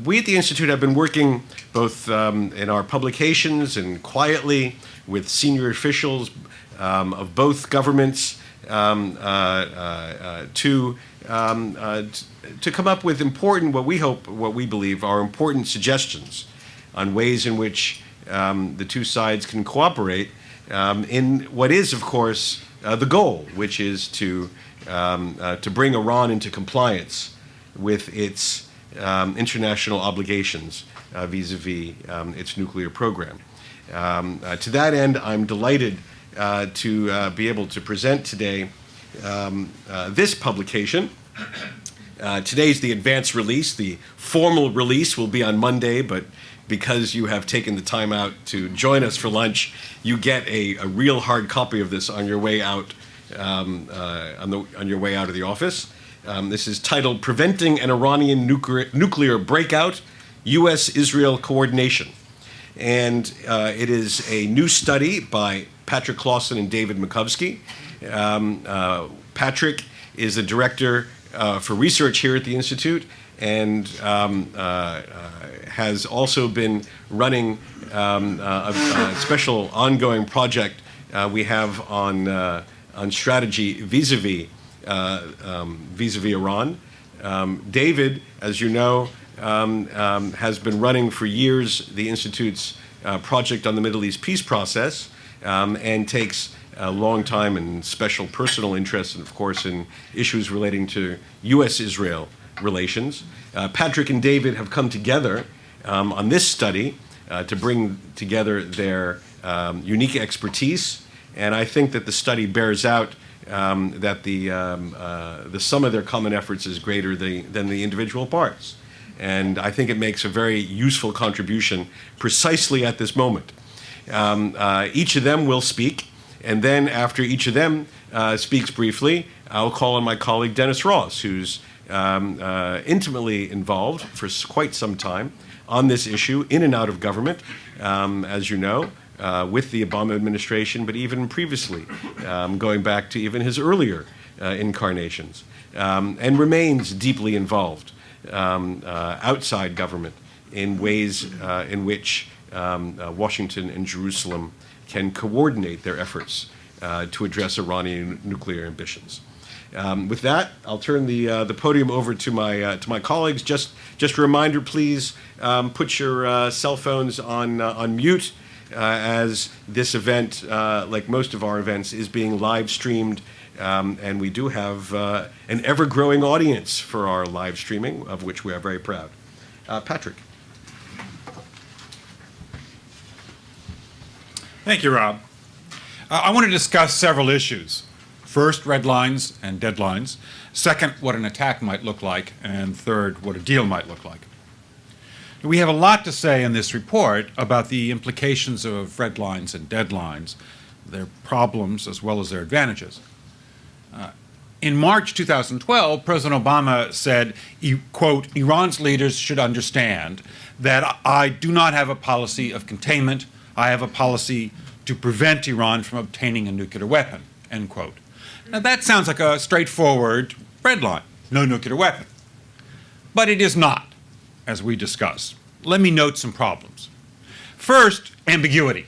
We at the Institute have been working both in our publications and quietly with senior officials of both governments to come up with important, what we believe are important suggestions on ways in which the two sides can cooperate in what is, of course, the goal, which is to bring Iran into compliance with its international obligations vis-a-vis its nuclear program. To that end, I'm delighted to be able to present today this publication. Today's the advanced release. The formal release will be on Monday, but because you have taken the time out to join us for lunch, you get a real hard copy of this on your way out on your way out of the office. This is titled "Preventing an Iranian Nuclear Breakout: U.S.-Israel Coordination." And it is a new study by Patrick Clawson and David Makovsky. Patrick is the director for research here at the Institute and has also been running a special ongoing project we have on strategy vis-a-vis Iran. David, as you know, has been running for years the Institute's project on the Middle East peace process and takes a long time and special personal interest, of course, in issues relating to U.S.-Israel relations. Patrick and David have come together on this study to bring together their unique expertise, and I think that the study bears out that the sum of their common efforts is greater than the individual parts. And I think it makes a very useful contribution precisely at this moment. Each of them will speak, and then after each of them speaks briefly, I'll call on my colleague Dennis Ross, who's intimately involved for quite some time on this issue, in and out of government, as you know, with the Obama administration, but even previously, going back to even his earlier incarnations, and remains deeply involved outside government in ways in which Washington and Jerusalem can coordinate their efforts to address Iranian nuclear ambitions. With that, I'll turn the podium over to my colleagues. Just a reminder, please put your cell phones on mute, as this event, like most of our events, is being live streamed, and we do have an ever-growing audience for our live streaming, of which we are very proud. Patrick. Thank you, Rob. I want to discuss several issues. First, red lines and deadlines. Second, what an attack might look like. And third, what a deal might look like. We have a lot to say in this report about the implications of red lines and deadlines, their problems as well as their advantages. In March 2012, President Obama said, quote, "Iran's leaders should understand that I do not have a policy of containment. I have a policy to prevent Iran from obtaining a nuclear weapon," end quote. Now that sounds like a straightforward red line, no nuclear weapon. But it is not, as we discussed. Let me note some problems. First, ambiguity.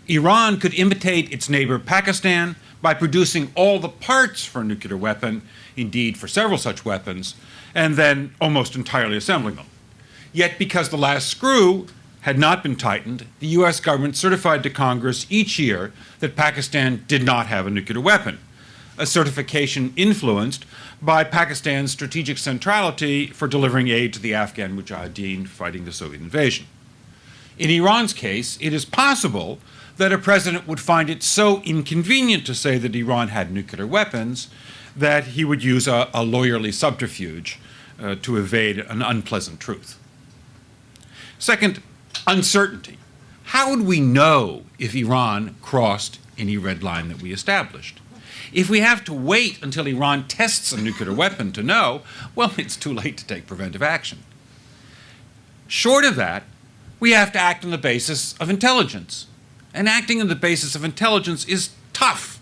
Iran could imitate its neighbor Pakistan by producing all the parts for a nuclear weapon, indeed for several such weapons, and then almost entirely assembling them. Yet because the last screw had not been tightened, the U.S. government certified to Congress each year that Pakistan did not have a nuclear weapon, a certification influenced by Pakistan's strategic centrality for delivering aid to the Afghan Mujahideen fighting the Soviet invasion. In Iran's case, it is possible that a president would find it so inconvenient to say that Iran had nuclear weapons that he would use a lawyerly subterfuge to evade an unpleasant truth. Second, uncertainty. How would we know if Iran crossed any red line that we established? If we have to wait until Iran tests a nuclear weapon to know, well, it's too late to take preventive action. Short of that, we have to act on the basis of intelligence. And acting on the basis of intelligence is tough.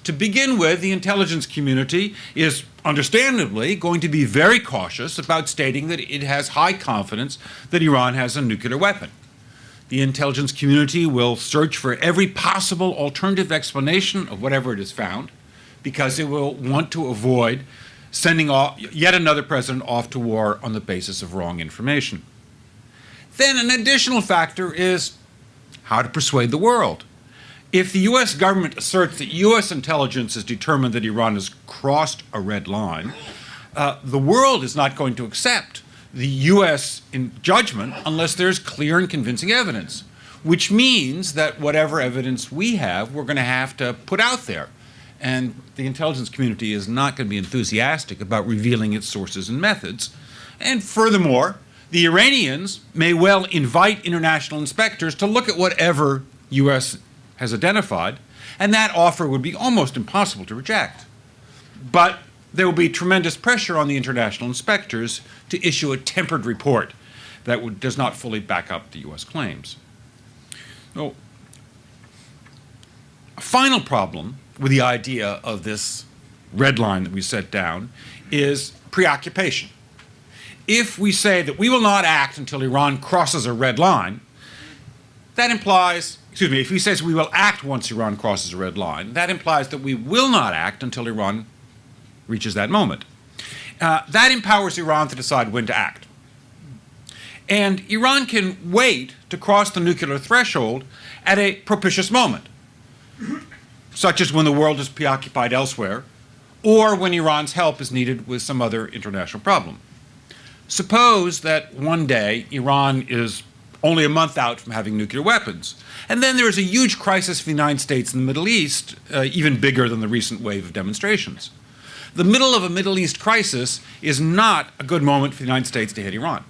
To begin with, the intelligence community is understandably going to be very cautious about stating that it has high confidence that Iran has a nuclear weapon. The intelligence community will search for every possible alternative explanation of whatever it has found, because it will want to avoid sending off yet another president off to war on the basis of wrong information. Then an additional factor is how to persuade the world. If the U.S. government asserts that U.S. intelligence has determined that Iran has crossed a red line, the world is not going to accept the U.S. judgment unless there's clear and convincing evidence, which means that whatever evidence we have, we're going to have to put out there. And the intelligence community is not going to be enthusiastic about revealing its sources and methods. And furthermore, the Iranians may well invite international inspectors to look at whatever U.S. has identified, and that offer would be almost impossible to reject. But there will be tremendous pressure on the international inspectors to issue a tempered report that does not fully back up the U.S. claims. So, a final problem with the idea of this red line that we set down is preoccupation. If we say that we will not act until Iran crosses a red line, that implies, if he says we will act once Iran crosses a red line, that implies that we will not act until Iran reaches that moment. That empowers Iran to decide when to act. And Iran can wait to cross the nuclear threshold at a propitious moment, such as when the world is preoccupied elsewhere, or when Iran's help is needed with some other international problem. Suppose that one day Iran is only a month out from having nuclear weapons, and then there is a huge crisis for the United States in the Middle East, even bigger than the recent wave of demonstrations. The middle of a Middle East crisis is not a good moment for the United States to hit Iran.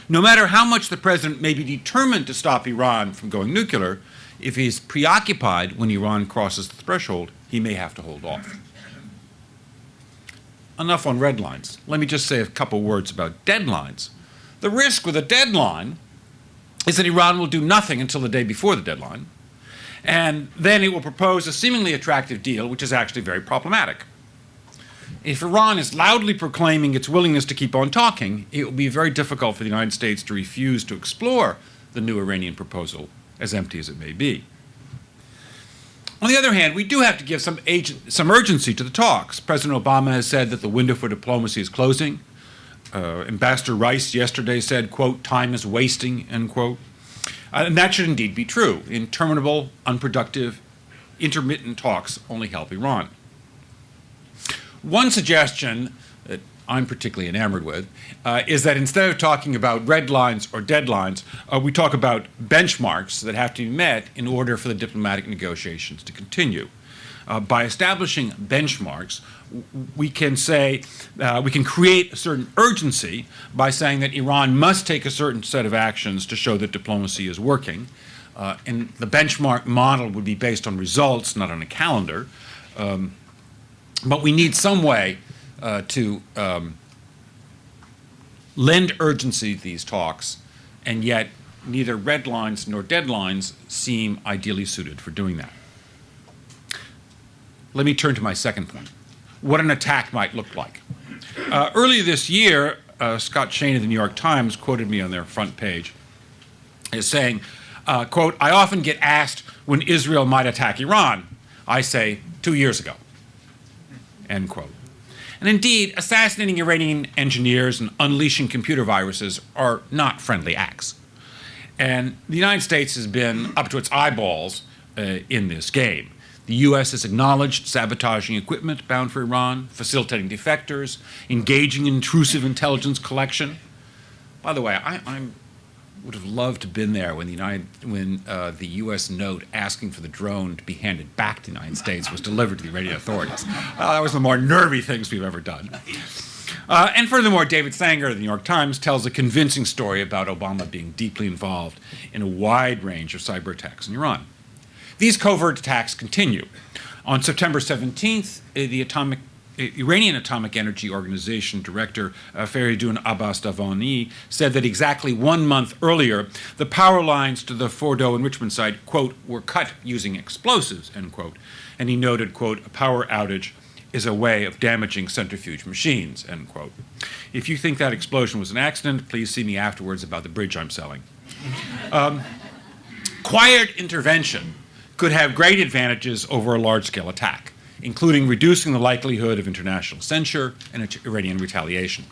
No matter how much the president may be determined to stop Iran from going nuclear, if he's preoccupied when Iran crosses the threshold, he may have to hold off. Enough on red lines. Let me just say a couple words about deadlines. The risk with a deadline is that Iran will do nothing until the day before the deadline, and then it will propose a seemingly attractive deal, which is actually very problematic. If Iran is loudly proclaiming its willingness to keep on talking, it will be very difficult for the United States to refuse to explore the new Iranian proposal, as empty as it may be. On the other hand, we do have to give some urgency to the talks. President Obama has said that the window for diplomacy is closing. Ambassador Rice yesterday said, quote, time is wasting, end quote. And that should indeed be true. Interminable, unproductive, intermittent talks only help Iran. One suggestion that I'm particularly enamored with is that instead of talking about red lines or deadlines, we talk about benchmarks that have to be met in order for the diplomatic negotiations to continue. By establishing benchmarks, we can say, we can create a certain urgency by saying that Iran must take a certain set of actions to show that diplomacy is working. And the benchmark model would be based on results, not on a calendar. But we need some way to lend urgency to these talks, and yet neither red lines nor deadlines seem ideally suited for doing that. Let me turn to my second point, what an attack might look like. Earlier this year, Scott Shane of the New York Times quoted me on their front page as saying, quote, I often get asked when Israel might attack Iran. I say 2 years ago, end quote. And indeed, assassinating Iranian engineers and unleashing computer viruses are not friendly acts. And the United States has been up to its eyeballs in this game. The U.S. has acknowledged sabotaging equipment bound for Iran, facilitating defectors, engaging in intrusive intelligence collection. By the way, I would have loved to have been there when the U.S. note asking for the drone to be handed back to the United States was delivered to the Iranian authorities. That was the more nervy things we've ever done. And furthermore, David Sanger of the New York Times tells a convincing story about Obama being deeply involved in a wide range of cyber attacks in Iran. These covert attacks continue. On September 17th, the Atomic Iranian Atomic Energy Organization Director Feridun Abbas-Davani said that exactly 1 month earlier, the power lines to the Fordow enrichment site, quote, were cut using explosives, end quote. And he noted, quote, a power outage is a way of damaging centrifuge machines, end quote. If you think that explosion was an accident, please see me afterwards about the bridge I'm selling. Quiet intervention could have great advantages over a large-scale attack, including reducing the likelihood of international censure and Iranian retaliation.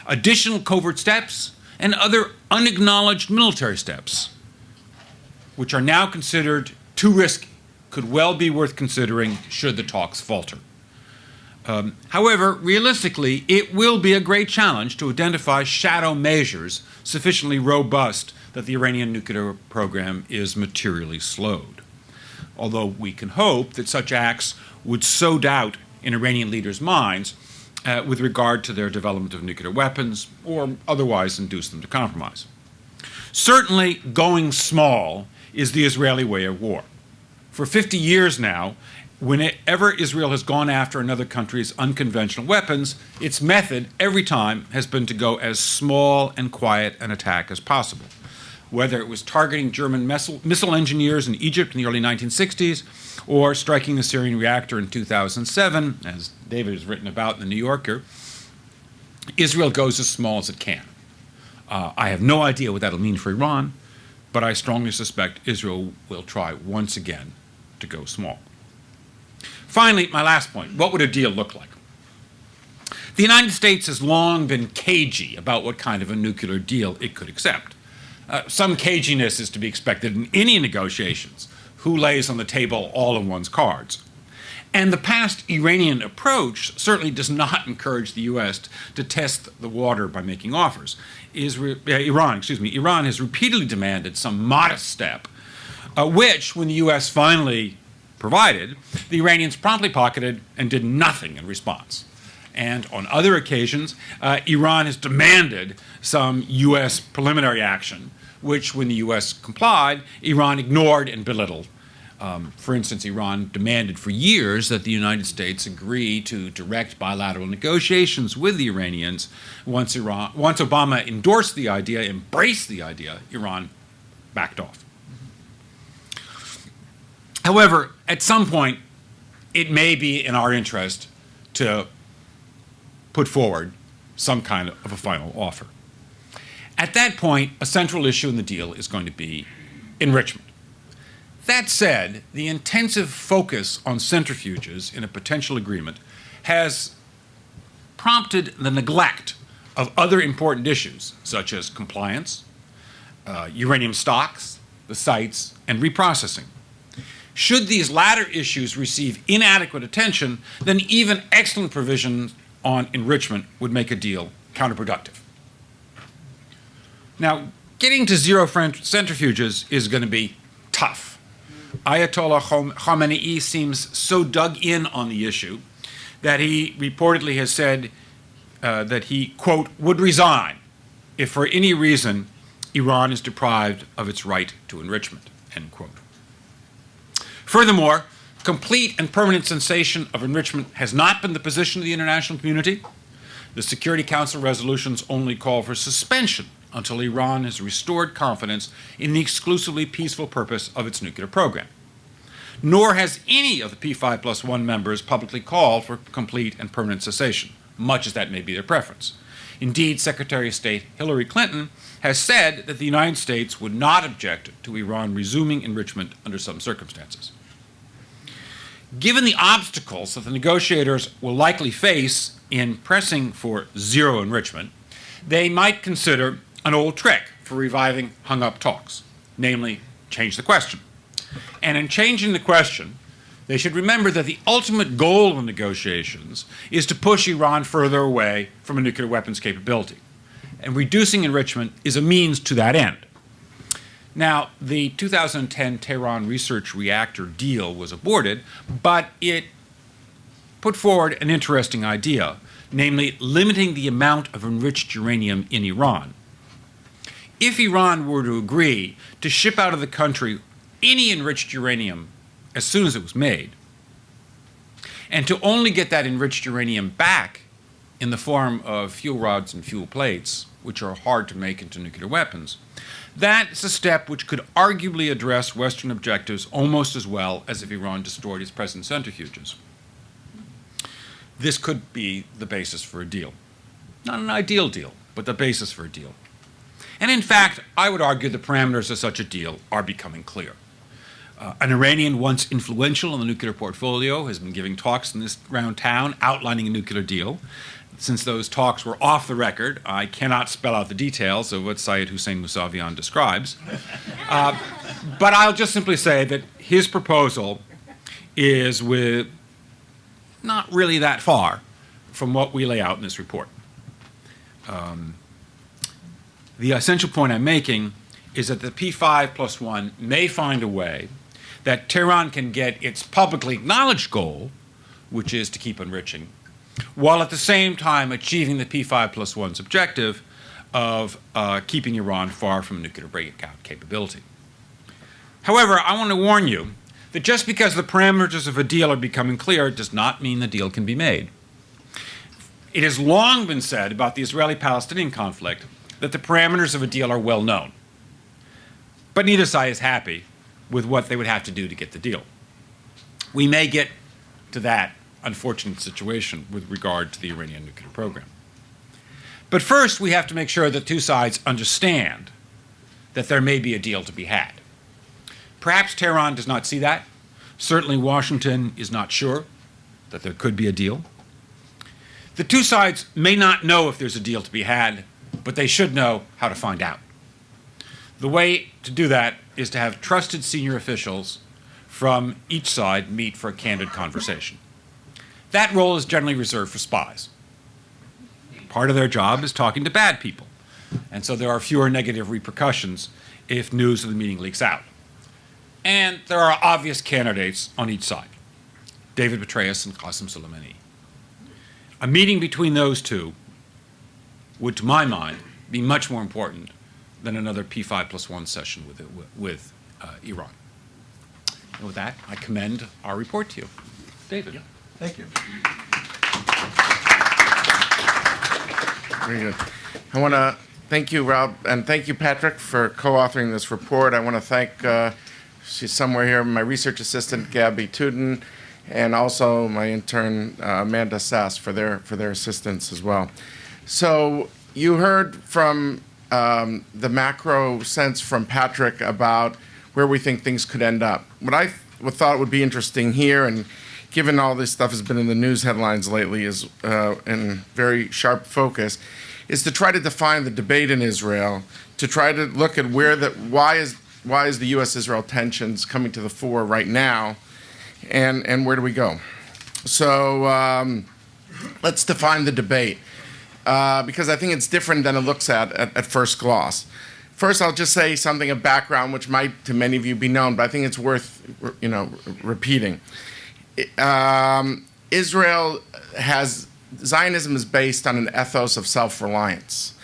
Additional covert steps and other unacknowledged military steps, which are now considered too risky, could well be worth considering should the talks falter. However, realistically, it will be a great challenge to identify shadow measures sufficiently robust that the Iranian nuclear program is materially slowed. Although we can hope that such acts would sow doubt in Iranian leaders' minds with regard to their development of nuclear weapons or otherwise induce them to compromise. Certainly, going small is the Israeli way of war. For 50 years now, whenever Israel has gone after another country's unconventional weapons, its method every time has been to go as small and quiet an attack as possible. Whether it was targeting German missile engineers in Egypt in the early 1960s or striking the Syrian reactor in 2007, as David has written about in The New Yorker, Israel goes as small as it can. I have no idea what that'll mean for Iran, but I strongly suspect Israel will try once again to go small. Finally, my last point, what would a deal look like? The United States has long been cagey about what kind of a nuclear deal it could accept. Some caginess is to be expected in any negotiations. Who lays on the table all of one's cards? And the past Iranian approach certainly does not encourage the U.S. to test the water by making offers. Iran has repeatedly demanded some modest step, which, when the U.S. finally provided, the Iranians promptly pocketed and did nothing in response. And on other occasions, Iran has demanded some U.S. preliminary action, which, when the U.S. complied, Iran ignored and belittled. For instance, Iran demanded for years that the United States agree to direct bilateral negotiations with the Iranians. Once Obama endorsed the idea, embraced the idea, Iran backed off. However, at some point, it may be in our interest to put forward some kind of a final offer. At that point, a central issue in the deal is going to be enrichment. That said, the intensive focus on centrifuges in a potential agreement has prompted the neglect of other important issues, such as compliance, uranium stocks, the sites, and reprocessing. Should these latter issues receive inadequate attention, then even excellent provisions on enrichment would make a deal counterproductive. Now, getting to zero centrifuges is going to be tough. Ayatollah Khamenei seems so dug in on the issue that he reportedly has said that he, quote, would resign if for any reason Iran is deprived of its right to enrichment, end quote. Furthermore, complete and permanent cessation of enrichment has not been the position of the international community. The Security Council resolutions only call for suspension until Iran has restored confidence in the exclusively peaceful purpose of its nuclear program. Nor has any of the P5+1 members publicly called for complete and permanent cessation, much as that may be their preference. Indeed, Secretary of State Hillary Clinton has said that the United States would not object to Iran resuming enrichment under some circumstances. Given the obstacles that the negotiators will likely face in pressing for zero enrichment, they might consider an old trick for reviving hung-up talks, namely, change the question. And in changing the question, they should remember that the ultimate goal of the negotiations is to push Iran further away from a nuclear weapons capability. And reducing enrichment is a means to that end. Now, the 2010 Tehran research reactor deal was aborted, but it put forward an interesting idea, namely limiting the amount of enriched uranium in Iran. If Iran were to agree to ship out of the country any enriched uranium as soon as it was made, And to only get that enriched uranium back in the form of fuel rods and fuel plates, which are hard to make into nuclear weapons, that's a step which could arguably address Western objectives almost as well as if Iran destroyed its present centrifuges. This could be the basis for a deal. Not an ideal deal, but the basis for a deal. And in fact, I would argue the parameters of such a deal are becoming clear. An Iranian once influential in the nuclear portfolio has been giving talks around town outlining a nuclear deal. Since those talks were off the record, I cannot spell out the details of what Syed Hussein Mousavian describes. But I'll just simply say that his proposal is not really that far from what we lay out in this report. The essential point I'm making is that the P5+1 may find a way that Tehran can get its publicly acknowledged goal, which is to keep enriching, while at the same time achieving the P5+1's objective of keeping Iran far from nuclear breakout capability. However, I want to warn you that just because the parameters of a deal are becoming clear does not mean the deal can be made. It has long been said about the Israeli-Palestinian conflict that the parameters of a deal are well known, but neither side is happy with what they would have to do to get the deal. We may get to that unfortunate situation with regard to the Iranian nuclear program. But first, we have to make sure that two sides understand that there may be a deal to be had. Perhaps Tehran does not see that. Certainly Washington is not sure that there could be a deal. The two sides may not know if there's a deal to be had, but they should know how to find out. The way to do that is to have trusted senior officials from each side meet for a candid conversation. That role is generally reserved for spies. Part of their job is talking to bad people, and so there are fewer negative repercussions if news of the meeting leaks out. And there are obvious candidates on each side, David Petraeus and Qasem Soleimani. A meeting between those two would, to my mind, be much more important than another P5+1 session with Iran. And with that, I commend our report to you. David. Yeah. Thank you. Very good. I want to thank you, Rob, and thank you, Patrick, for co-authoring this report. I want to thank, she's somewhere here, my research assistant, Gabby Tuden, and also my intern, Amanda Sass, for their assistance as well. So you heard from the macro sense from Patrick about where we think things could end up. What I thought would be interesting here, and given all this stuff has been in the news headlines lately, is in very sharp focus, is to try to define the debate in Israel, to try to look at why is the U.S.-Israel tensions coming to the fore right now, and where do we go? So let's define the debate. Because I think it's different than it looks at first gloss. First, I'll just say something of background, which might to many of you be known, but I think it's worth repeating. Zionism is based on an ethos of self-reliance.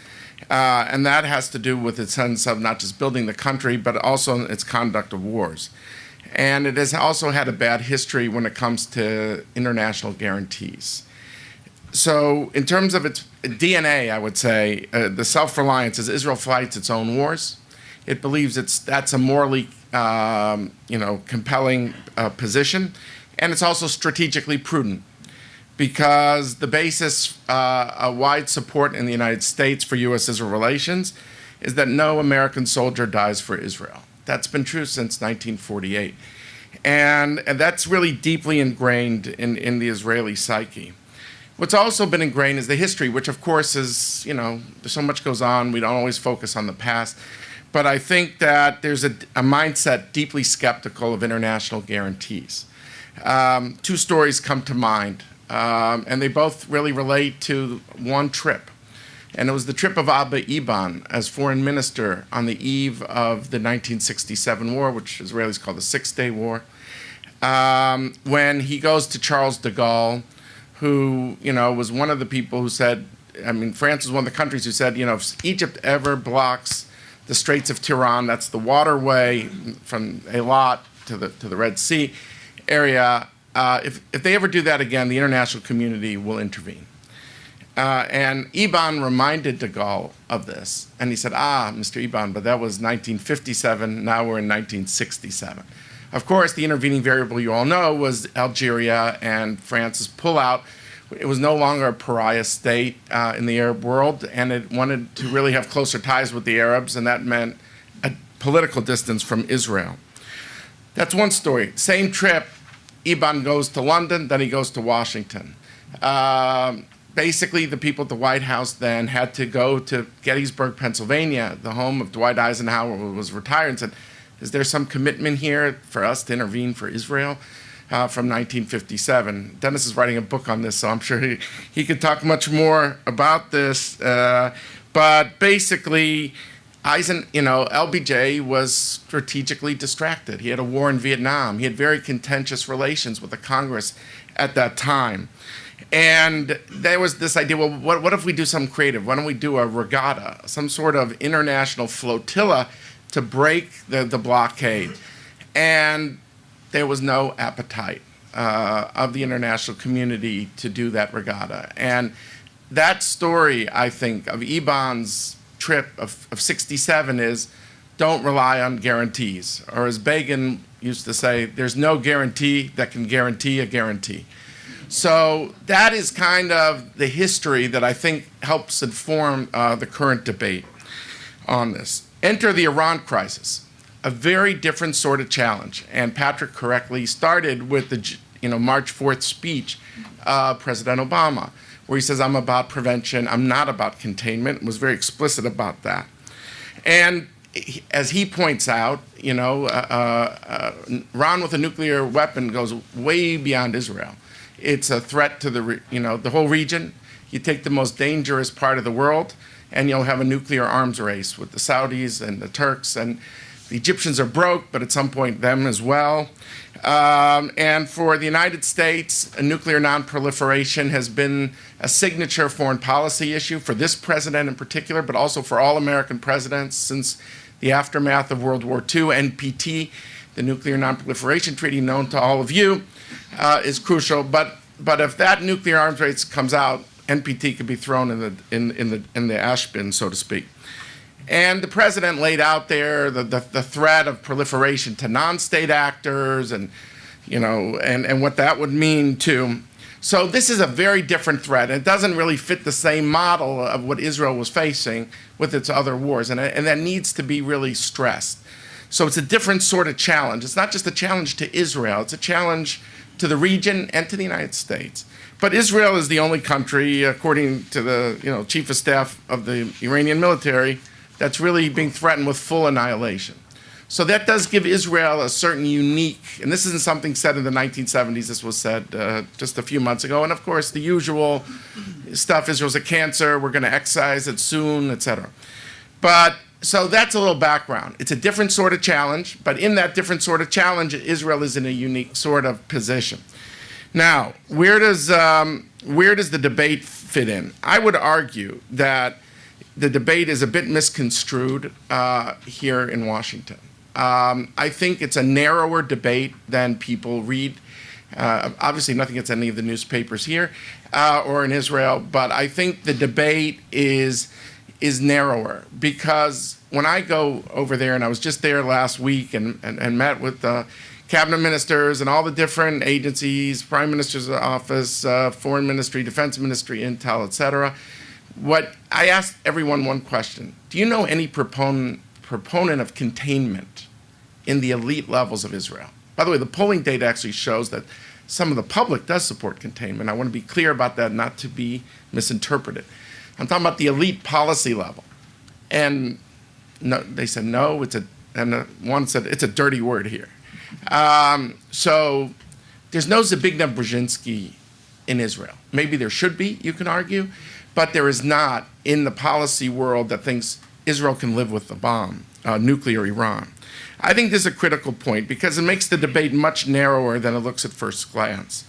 And that has to do with its sense of not just building the country, but also its conduct of wars. And it has also had a bad history when it comes to international guarantees. So in terms of its DNA, I would say, the self-reliance is Israel fights its own wars. It believes that's a morally compelling position. And it's also strategically prudent because the basis, a wide support in the United States for U.S.-Israel relations is that no American soldier dies for Israel. That's been true since 1948. And that's really deeply ingrained in the Israeli psyche. What's also been ingrained is the history, which of course is, so much goes on. We don't always focus on the past. But I think that there's a mindset deeply skeptical of international guarantees. Two stories come to mind, and they both really relate to one trip. And it was the trip of Abba Eban as foreign minister on the eve of the 1967 war, which Israelis call the Six-Day War, when he goes to Charles de Gaulle, who, was one of the people who said, France was one of the countries who said, if Egypt ever blocks the Straits of Tehran, that's the waterway from Eilat to the Red Sea area, if they ever do that again, the international community will intervene. And Iban reminded de Gaulle of this. And he said, Mr. Iban, but that was 1957, now we're in 1967. Of course, the intervening variable you all know was Algeria and France's pullout. It was no longer a pariah state in the Arab world, and it wanted to really have closer ties with the Arabs, and that meant a political distance from Israel. That's one story. Same trip, Iban goes to London, then he goes to Washington. Basically, the people at the White House then had to go to Gettysburg, Pennsylvania, the home of Dwight Eisenhower, who was retired, and said, is there some commitment here for us to intervene for Israel? From 1957. Dennis is writing a book on this, so I'm sure he could talk much more about this. But basically, LBJ was strategically distracted. He had a war in Vietnam. He had very contentious relations with the Congress at that time. And there was this idea, well, what if we do something creative? Why don't we do a regatta, some sort of international flotilla to break the blockade? And there was no appetite of the international community to do that regatta. And that story, I think, of Iban's trip of 67 is, don't rely on guarantees. Or as Begin used to say, there's no guarantee that can guarantee a guarantee. So that is kind of the history that I think helps inform the current debate on this. Enter the Iran crisis, a very different sort of challenge. And Patrick correctly started with the March 4th speech of President Obama, where he says, I'm about prevention, I'm not about containment, was very explicit about that. And as he points out, Iran with a nuclear weapon goes way beyond Israel. It's a threat to the whole region. You take the most dangerous part of the world, and you'll have a nuclear arms race with the Saudis and the Turks, and the Egyptians are broke, but at some point them as well. And for the United States, a nuclear nonproliferation has been a signature foreign policy issue for this president in particular, but also for all American presidents since the aftermath of World War II. NPT, the Nuclear Nonproliferation Treaty, known to all of you, is crucial. But if that nuclear arms race comes out, NPT could be thrown in the ash bin, so to speak. And the president laid out there the threat of proliferation to non-state actors and what that would mean too. So this is a very different threat. It doesn't really fit the same model of what Israel was facing with its other wars, and that needs to be really stressed. So it's a different sort of challenge. It's not just a challenge to Israel, it's a challenge to the region and to the United States. But Israel is the only country, according to the chief of staff of the Iranian military, that's really being threatened with full annihilation. So that does give Israel a certain unique, and this isn't something said in the 1970s, this was said just a few months ago, and of course the usual stuff, Israel's a cancer, we're going to excise it soon, etc. But, so that's a little background. It's a different sort of challenge, but in that different sort of challenge, Israel is in a unique sort of position. Now, where does the debate fit in? I would argue that the debate is a bit misconstrued here in Washington. I think it's a narrower debate than people read. Obviously, nothing gets any of the newspapers here or in Israel, but I think the debate is narrower because when I go over there, and I was just there last week and met with the cabinet ministers and all the different agencies, Prime Minister's office, Foreign Ministry, Defense Ministry, Intel, et cetera, what I asked everyone one question. Do you know any proponent of containment in the elite levels of Israel? By the way, the polling data actually shows that some of the public does support containment. I want to be clear about that, not to be misinterpreted. I'm talking about the elite policy level. And no, they said no, and one said it's a dirty word here. So there's no Zbigniew Brzezinski in Israel. Maybe there should be, you can argue, but there is not in the policy world that thinks Israel can live with the bomb, nuclear Iran. I think this is a critical point because it makes the debate much narrower than it looks at first glance.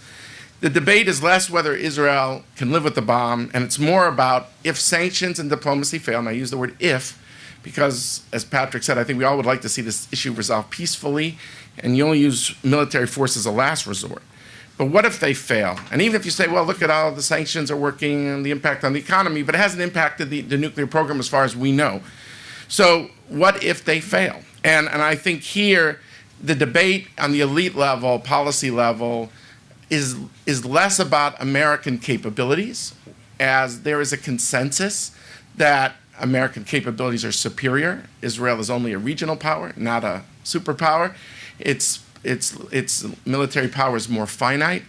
The debate is less whether Israel can live with the bomb, and it's more about if sanctions and diplomacy fail, and I use the word if, because as Patrick said, I think we all would like to see this issue resolved peacefully, and you only use military force as a last resort. But what if they fail? And even if you say, well, look at how the sanctions are working and the impact on the economy, but it hasn't impacted the nuclear program as far as we know. So what if they fail? And I think here, the debate on the elite level, policy level, is less about American capabilities, as there is a consensus that American capabilities are superior. Israel is only a regional power, not a superpower. Its military power is more finite.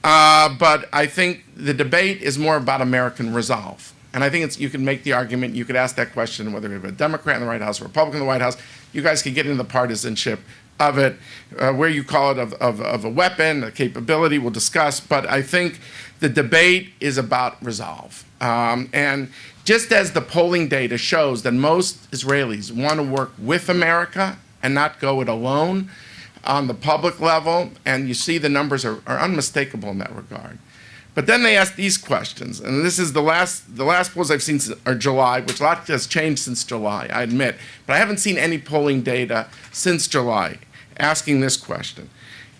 But I think the debate is more about American resolve. And I think you can make the argument, you could ask that question whether you have a Democrat in the White House or a Republican in the White House. You guys could get into the partisanship of it, where you call it of a weapon, a capability, we'll discuss. But I think the debate is about resolve. And just as the polling data shows that most Israelis want to work with America and not go it alone on the public level, and you see the numbers are unmistakable in that regard. But then they ask these questions, and this is the last polls I've seen are July, which a lot has changed since July, I admit. But I haven't seen any polling data since July asking this question.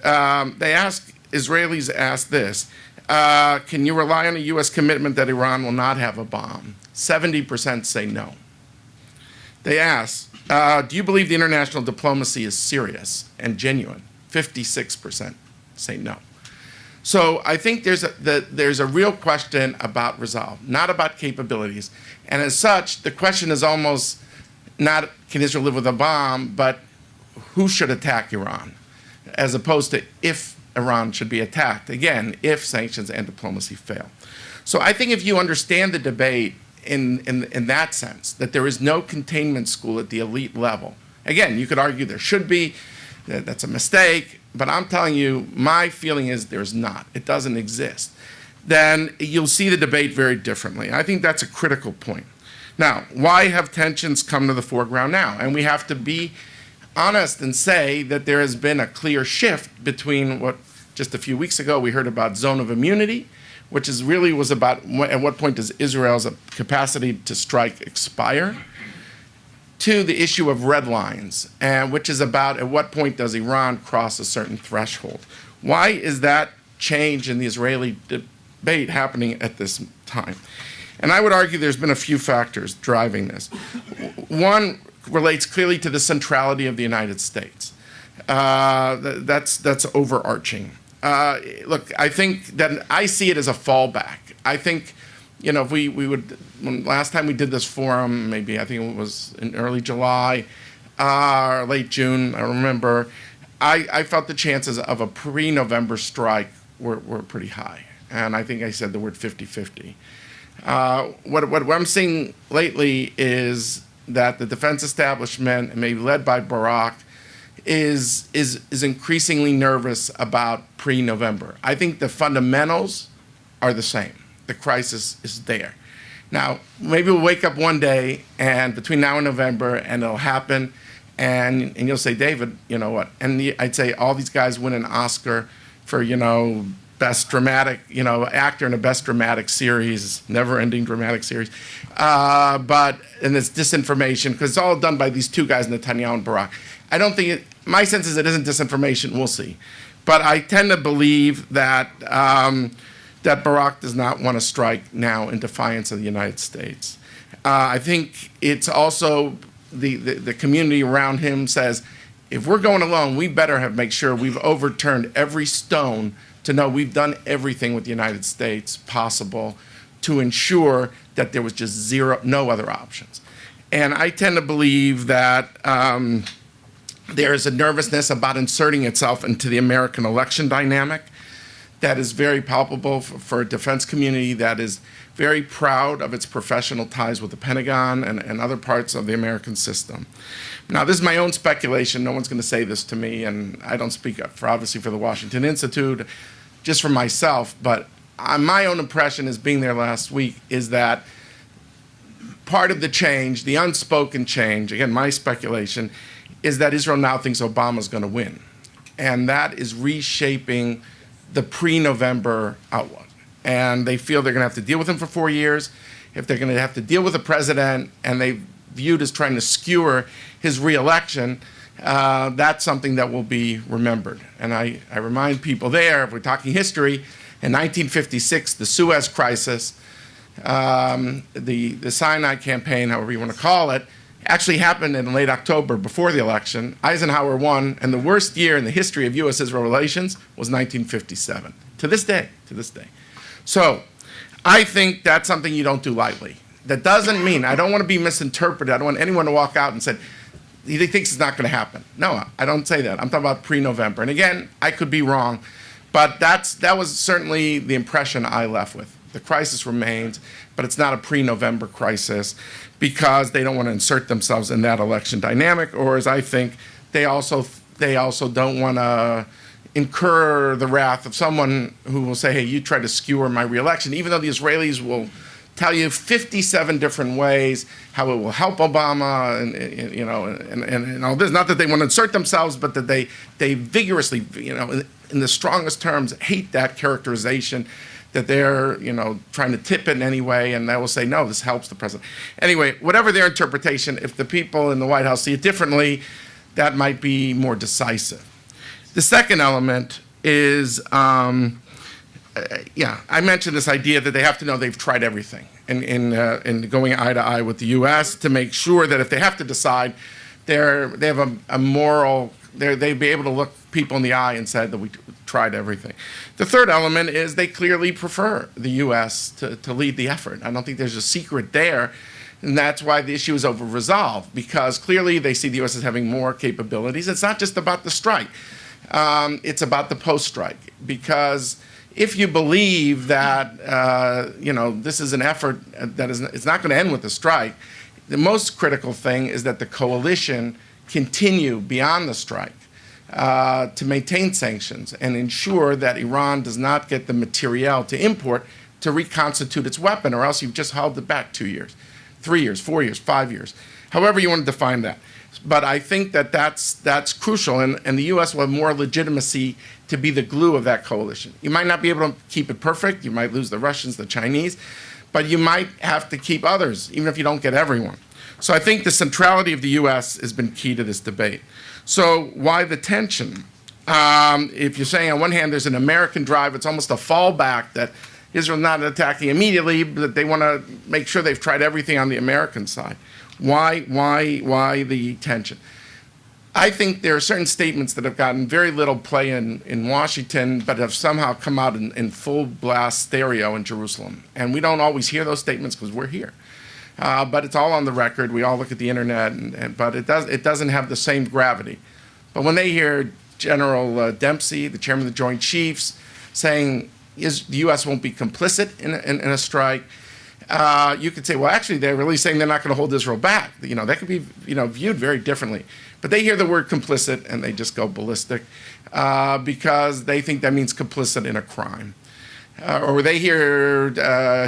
Israelis ask this, can you rely on a U.S. commitment that Iran will not have a bomb? 70% say no. They ask, do you believe the international diplomacy is serious and genuine? 56% say no. So I think there's a real question about resolve, not about capabilities. And as such, the question is almost not can Israel live with a bomb, but who should attack Iran, as opposed to if Iran should be attacked. Again, if sanctions and diplomacy fail. So I think if you understand the debate in that sense, that there is no containment school at the elite level. Again, you could argue there should be, that's a mistake, but I'm telling you, my feeling is there's not. It doesn't exist. Then you'll see the debate very differently. I think that's a critical point. Now, why have tensions come to the foreground now? And we have to be honest and say that there has been a clear shift between what just a few weeks ago we heard about zone of immunity, which is really was about at what point does Israel's capacity to strike expire, to the issue of red lines, and which is about at what point does Iran cross a certain threshold. Why is that change in the Israeli debate happening at this time? And I would argue there's been a few factors driving this. One relates clearly to the centrality of the United States. That's overarching. Look, I think that I see it as a fallback. I think, if we would, last time we did this forum, maybe I think it was in early July or late June, I remember, I felt the chances of a pre-November strike were pretty high. And I think I said the word 50-50. What I'm seeing lately is that the defense establishment, maybe led by Barak, is increasingly nervous about pre-November. I think the fundamentals are the same. The crisis is there. Now, maybe we'll wake up one day and between now and November and it'll happen and you'll say, David, you know what? And I'd say all these guys win an Oscar for, best dramatic, actor in a best dramatic series, never-ending dramatic series. And it's disinformation because it's all done by these two guys, Netanyahu and Barak. I don't think my sense is it isn't disinformation. We'll see. But I tend to believe that that Barak does not want to strike now in defiance of the United States. I think it's also the community around him says, if we're going alone, we better make sure we've overturned every stone to know we've done everything with the United States possible to ensure that there was just no other options. And I tend to believe that there is a nervousness about inserting itself into the American election dynamic that is very palpable for a defense community that is very proud of its professional ties with the Pentagon and other parts of the American system. Now, this is my own speculation. No one's going to say this to me, and I don't speak obviously for the Washington Institute, just for myself, but my own impression as being there last week is that part of the change, the unspoken change, again, my speculation, is that Israel now thinks Obama's going to win. And that is reshaping the pre-November outlook. And they feel they're going to have to deal with him for 4 years. If they're going to have to deal with a president and they viewed as trying to skewer his reelection, that's something that will be remembered. And I remind people there, if we're talking history, in 1956, the Suez Crisis, the Sinai Campaign, however you want to call it, actually happened in late October before the election. Eisenhower won, and the worst year in the history of U.S.-Israel relations was 1957, to this day. So I think that's something you don't do lightly. That doesn't mean, I don't want to be misinterpreted. I don't want anyone to walk out and say, he thinks it's not going to happen. No, I don't say that. I'm talking about pre-November. And again, I could be wrong, but that was certainly the impression I left with. The crisis remains, but it's not a pre-November crisis because they don't want to insert themselves in that election dynamic, or as I think, they also don't want to incur the wrath of someone who will say, hey, you tried to skewer my reelection, even though the Israelis will tell you 57 different ways how it will help Obama, and all this. Not that they want to insert themselves, but that they vigorously, in the strongest terms, hate that characterization, that they're, trying to tip it in any way, and they will say, no, this helps the president. Anyway, whatever their interpretation, if the people in the White House see it differently, that might be more decisive. The second element is, I mentioned this idea that they have to know they've tried everything in going eye to eye with the U.S. to make sure that if they have to decide, they have a moral, they'd be able to look people in the eye and say that we tried everything. The third element is they clearly prefer the U.S. to lead the effort. I don't think there's a secret there. And that's why the issue is over-resolved, because clearly they see the U.S. as having more capabilities. It's not just about the strike. It's about the post-strike, because if you believe that this is an effort that it's not going to end with the strike, the most critical thing is that the coalition continue beyond the strike to maintain sanctions and ensure that Iran does not get the materiel to import to reconstitute its weapon, or else you've just held it back 2 years, 3 years, 4 years, 5 years, however you want to define that. But I think that that's crucial, and the U.S. will have more legitimacy to be the glue of that coalition. You might not be able to keep it perfect. You might lose the Russians, the Chinese, but you might have to keep others, even if you don't get everyone. So I think the centrality of the U.S. has been key to this debate. So why the tension? If you're saying on one hand there's an American drive, it's almost a fallback that Israel's not attacking immediately, but they want to make sure they've tried everything on the American side. Why the tension? I think there are certain statements that have gotten very little play in Washington, but have somehow come out in full blast stereo in Jerusalem. And we don't always hear those statements because we're here. But it's all on the record. We all look at the internet, but it doesn't have the same gravity. But when they hear General Dempsey, the chairman of the Joint Chiefs, saying the U.S. won't be complicit in a strike, you could say, well, actually, they're really saying they're not going to hold Israel back. That could be viewed very differently. But they hear the word complicit and they just go ballistic because they think that means complicit in a crime. Or they hear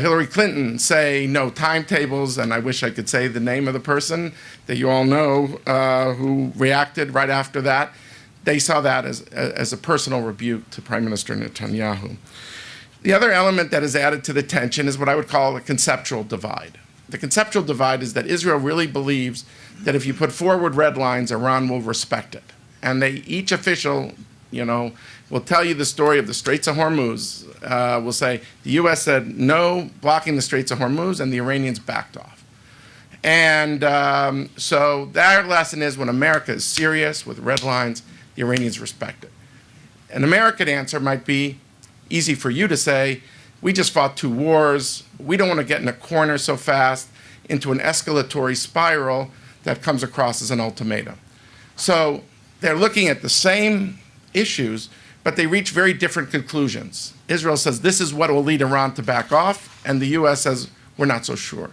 Hillary Clinton say no timetables, and I wish I could say the name of the person that you all know who reacted right after that. They saw that as a personal rebuke to Prime Minister Netanyahu. The other element that is added to the tension is what I would call a conceptual divide. The conceptual divide is that Israel really believes that if you put forward red lines, Iran will respect it. And each official, will tell you the story of the Straits of Hormuz, will say the U.S. said no blocking the Straits of Hormuz, and the Iranians backed off. And so their lesson is when America is serious with red lines, the Iranians respect it. An American answer might be easy for you to say, we just fought 2 wars. We don't want to get in a corner so fast into an escalatory spiral that comes across as an ultimatum. So they're looking at the same issues, but they reach very different conclusions. Israel says this is what will lead Iran to back off, and the U.S. says we're not so sure.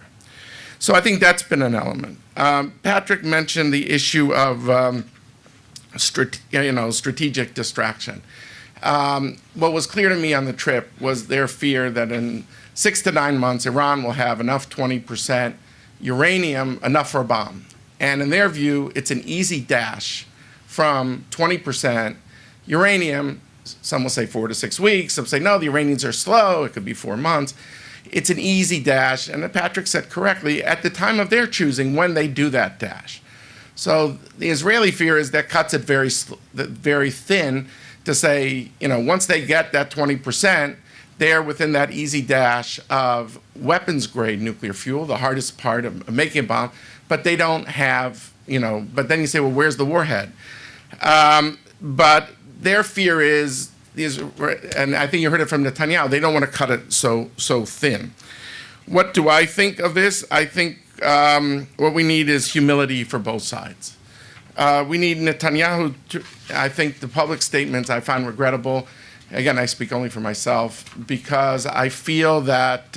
So I think that's been an element. Patrick mentioned the issue of strategic distraction. What was clear to me on the trip was their fear that in 6 to 9 months, Iran will have enough 20% uranium, enough for a bomb. And in their view, it's an easy dash from 20% uranium. Some will say 4 to 6 weeks. Some say, no, the Iranians are slow. It could be 4 months. It's an easy dash. And Patrick said correctly, at the time of their choosing, when they do that dash. So the Israeli fear is that cuts it very thin to say, once they get that 20%, they're within that easy dash of weapons-grade nuclear fuel, the hardest part of making a bomb, but they don't have, but then you say, well, where's the warhead? But their fear is, and I think you heard it from Netanyahu, they don't want to cut it so thin. What do I think of this? I think what we need is humility for both sides. We need Netanyahu to, I think the public statements I find regrettable. Again, I speak only for myself, because I feel that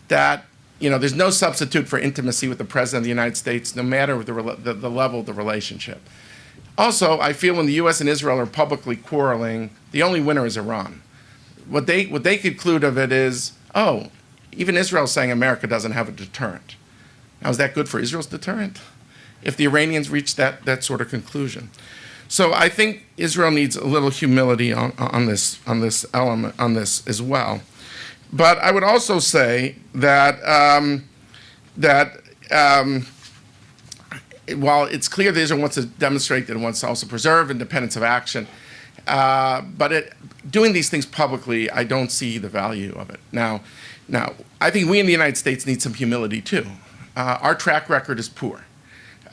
there's no substitute for intimacy with the President of the United States, no matter the level of the relationship. Also, I feel when the U.S. and Israel are publicly quarreling, the only winner is Iran. What they conclude of it is, oh, even Israel is saying America doesn't have a deterrent. Now, is that good for Israel's deterrent? If the Iranians reach that sort of conclusion. So I think Israel needs a little humility on this element, on this as well. But I would also say that while it's clear that Israel wants to demonstrate that it wants to also preserve independence of action, but doing these things publicly, I don't see the value of it. Now, I think we in the United States need some humility too. Our track record is poor.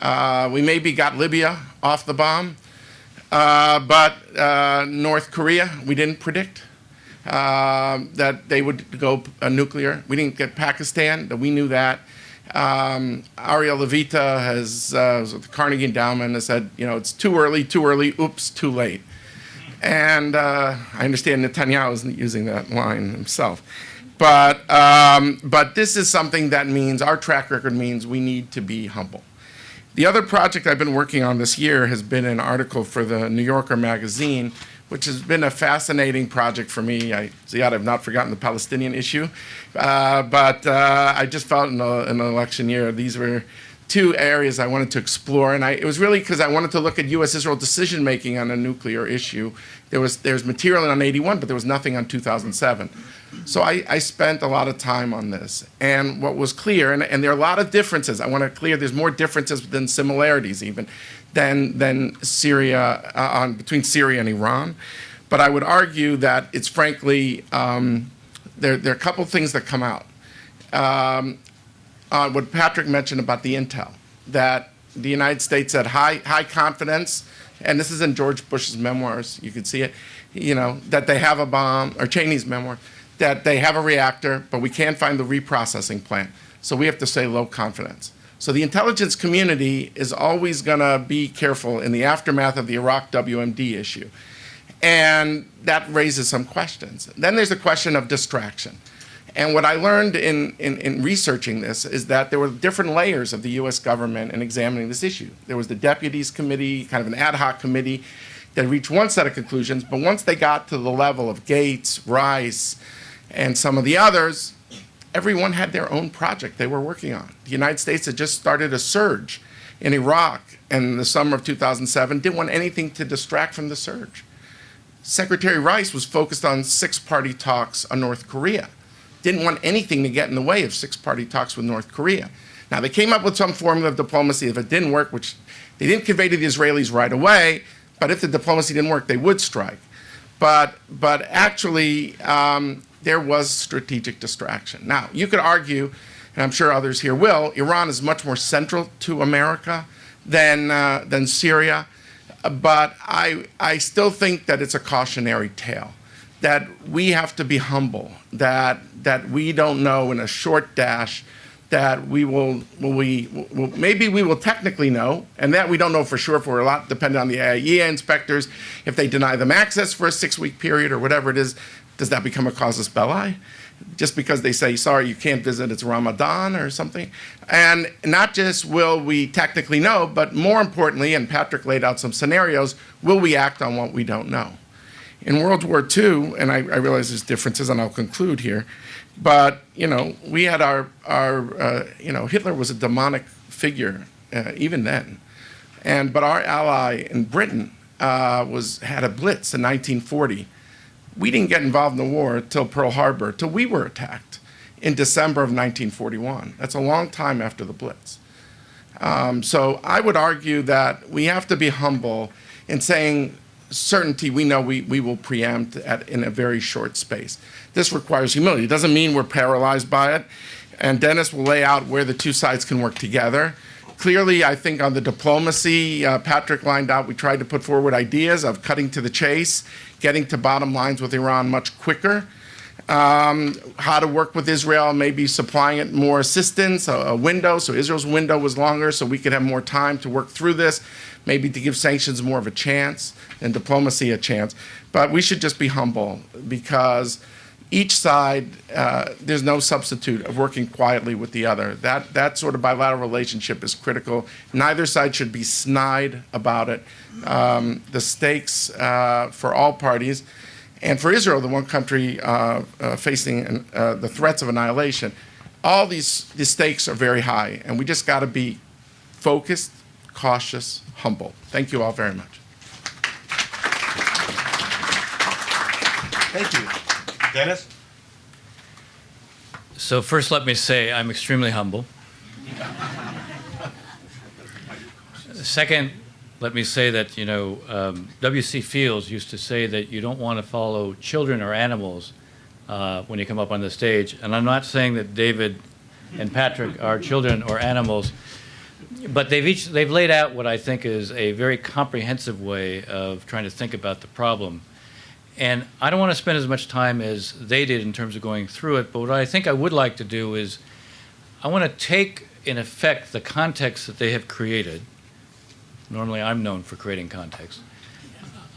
We maybe got Libya off the bomb, but North Korea, we didn't predict that they would go nuclear. We didn't get Pakistan, we knew that. Ariel Levita has, with the Carnegie Endowment, has said, it's too early, oops, too late. And I understand Netanyahu isn't using that line himself. But this is something that means, our track record means we need to be humble. The other project I've been working on this year has been an article for the New Yorker magazine, which has been a fascinating project for me. Ziad, I've not forgotten the Palestinian issue, but I just felt in an election year these were two areas I wanted to explore, and it was really because I wanted to look at U.S.-Israel decision-making on a nuclear issue. There's material on 81, but there was nothing on 2007. So I spent a lot of time on this, and what was clear, and there are a lot of differences. I want to clear there's more differences than similarities even than Syria, between Syria and Iran. But I would argue that it's frankly, there are a couple things that come out. What Patrick mentioned about the intel, that the United States had high confidence, and this is in George Bush's memoirs, you can see it, that they have a bomb, or Cheney's memoir, that they have a reactor, but we can't find the reprocessing plant. So we have to say low confidence. So the intelligence community is always going to be careful in the aftermath of the Iraq WMD issue. And that raises some questions. Then there's the question of distraction. And what I learned in researching this is that there were different layers of the U.S. government in examining this issue. There was the Deputies Committee, kind of an ad hoc committee, that reached one set of conclusions, but once they got to the level of Gates, Rice, and some of the others, everyone had their own project they were working on. The United States had just started a surge in Iraq in the summer of 2007, didn't want anything to distract from the surge. Secretary Rice was focused on six-party talks on North Korea. Didn't want anything to get in the way of six-party talks with North Korea. Now, they came up with some formula of diplomacy. If it didn't work, which they didn't convey to the Israelis right away, but if the diplomacy didn't work, they would strike. But actually, there was strategic distraction. Now, you could argue, and I'm sure others here will, Iran is much more central to America than Syria, but I still think that it's a cautionary tale, that we have to be humble, that we don't know in a short dash, that maybe we will technically know, and that we don't know for sure, for a lot dependent on the IAEA inspectors. If they deny them access for a 6-week period or whatever it is, does that become a casus belli? Just because they say, sorry, you can't visit, it's Ramadan or something? And not just will we technically know, but more importantly, and Patrick laid out some scenarios, will we act on what we don't know? In World War II, and I realize there's differences, and I'll conclude here, but, we had Hitler was a demonic figure even then. But our ally in Britain had a blitz in 1940. We didn't get involved in the war till Pearl Harbor, till we were attacked in December of 1941. That's a long time after the blitz. So I would argue that we have to be humble in saying certainty we know we will preempt in a very short space. This requires humility. It doesn't mean we're paralyzed by it. And Dennis will lay out where the two sides can work together. Clearly, I think on the diplomacy, Patrick lined out, we tried to put forward ideas of cutting to the chase, getting to bottom lines with Iran much quicker. How to work with Israel, maybe supplying it more assistance, a window, so Israel's window was longer so we could have more time to work through this, maybe to give sanctions more of a chance and diplomacy a chance. But we should just be humble because each side, there's no substitute of working quietly with the other. That sort of bilateral relationship is critical. Neither side should be snide about it. The stakes for all parties, and for Israel, the one country facing the threats of annihilation, all these stakes are very high, and we just got to be focused, cautious, humble. Thank you all very much. Thank you. Dennis? So first, let me say I'm extremely humble. Second, let me say that, W.C. Fields used to say that you don't want to follow children or animals when you come up on the stage. And I'm not saying that David and Patrick are children or animals, but they've laid out what I think is a very comprehensive way of trying to think about the problem. And I don't want to spend as much time as they did in terms of going through it, but what I think I would like to do is I want to take, in effect, the context that they have created. Normally, I'm known for creating context.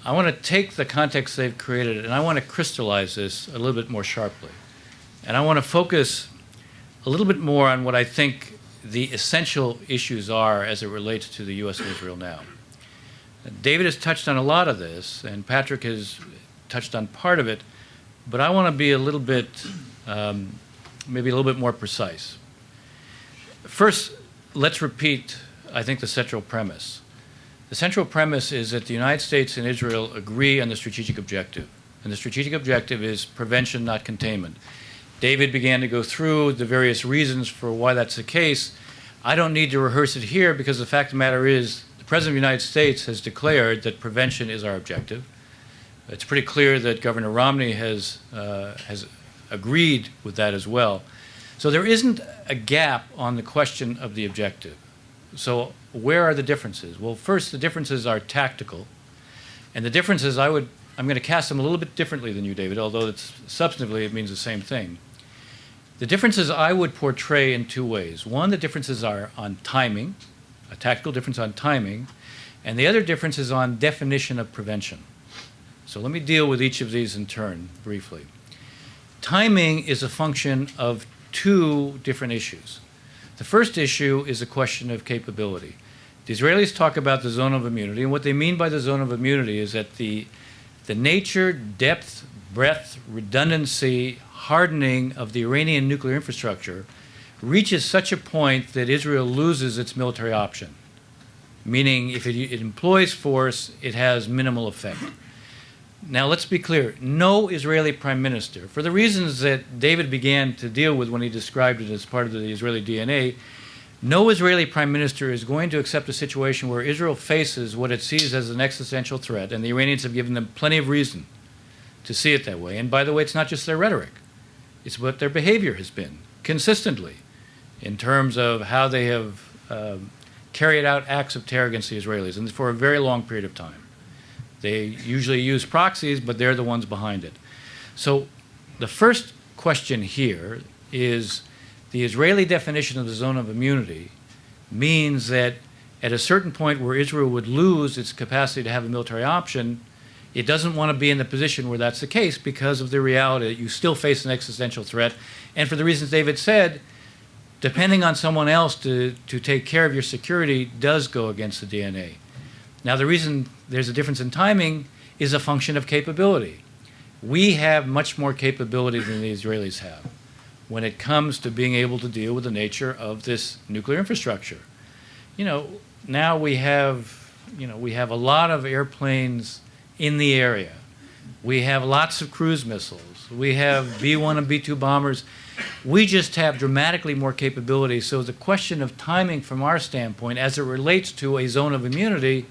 I want to take the context they've created, and I want to crystallize this a little bit more sharply. And I want to focus a little bit more on what I think the essential issues are as it relates to the U.S. and Israel now. David has touched on a lot of this, and Patrick has touched on part of it, but I want to be a little bit, maybe a little bit more precise. First, let's repeat, I think, the central premise. The central premise is that the United States and Israel agree on the strategic objective, and the strategic objective is prevention, not containment. David began to go through the various reasons for why that's the case. I don't need to rehearse it here because the fact of the matter is the President of the United States has declared that prevention is our objective. It's pretty clear that Governor Romney has agreed with that as well. So there isn't a gap on the question of the objective. So where are the differences? Well, first, the differences are tactical. And the differences, I'm going to cast them a little bit differently than you, David, although substantively it means the same thing. The differences I would portray in two ways. One, the differences are on timing, a tactical difference on timing, and the other difference is on definition of prevention. So let me deal with each of these in turn briefly. Timing is a function of two different issues. The first issue is a question of capability. The Israelis talk about the zone of immunity, and what they mean by the zone of immunity is that the nature, depth, breadth, redundancy, hardening of the Iranian nuclear infrastructure reaches such a point that Israel loses its military option, meaning if it employs force, it has minimal effect. Now, let's be clear. No Israeli prime minister, for the reasons that David began to deal with when he described it as part of the Israeli DNA, no Israeli prime minister is going to accept a situation where Israel faces what it sees as an existential threat, and the Iranians have given them plenty of reason to see it that way. And by the way, it's not just their rhetoric. It's what their behavior has been consistently in terms of how they have carried out acts of terror against the Israelis, and for a very long period of time. They usually use proxies, but they're the ones behind it. So the first question here is the Israeli definition of the zone of immunity means that at a certain point where Israel would lose its capacity to have a military option, it doesn't want to be in the position where that's the case because of the reality that you still face an existential threat. And for the reasons David said, depending on someone else to take care of your security does go against the DNA. Now, the reason there's a difference in timing is a function of capability. We have much more capability than the Israelis have when it comes to being able to deal with the nature of this nuclear infrastructure. Now we have a lot of airplanes in the area. We have lots of cruise missiles. We have B-1 and B-2 bombers. We just have dramatically more capability. So the question of timing from our standpoint, as it relates to a zone of immunity,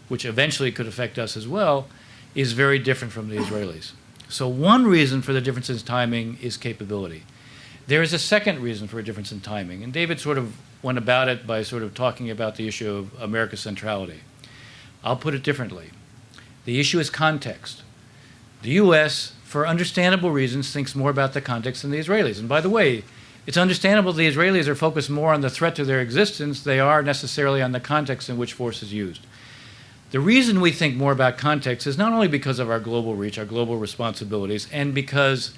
which eventually could affect us as well, is very different from the Israelis. So one reason for the difference in timing is capability. There is a second reason for a difference in timing, and David sort of went about it by sort of talking about the issue of America's centrality. I'll put it differently. The issue is context. The U.S., for understandable reasons, thinks more about the context than the Israelis. And by the way, it's understandable the Israelis are focused more on the threat to their existence they are necessarily on the context in which force is used. The reason we think more about context is not only because of our global reach, our global responsibilities, and because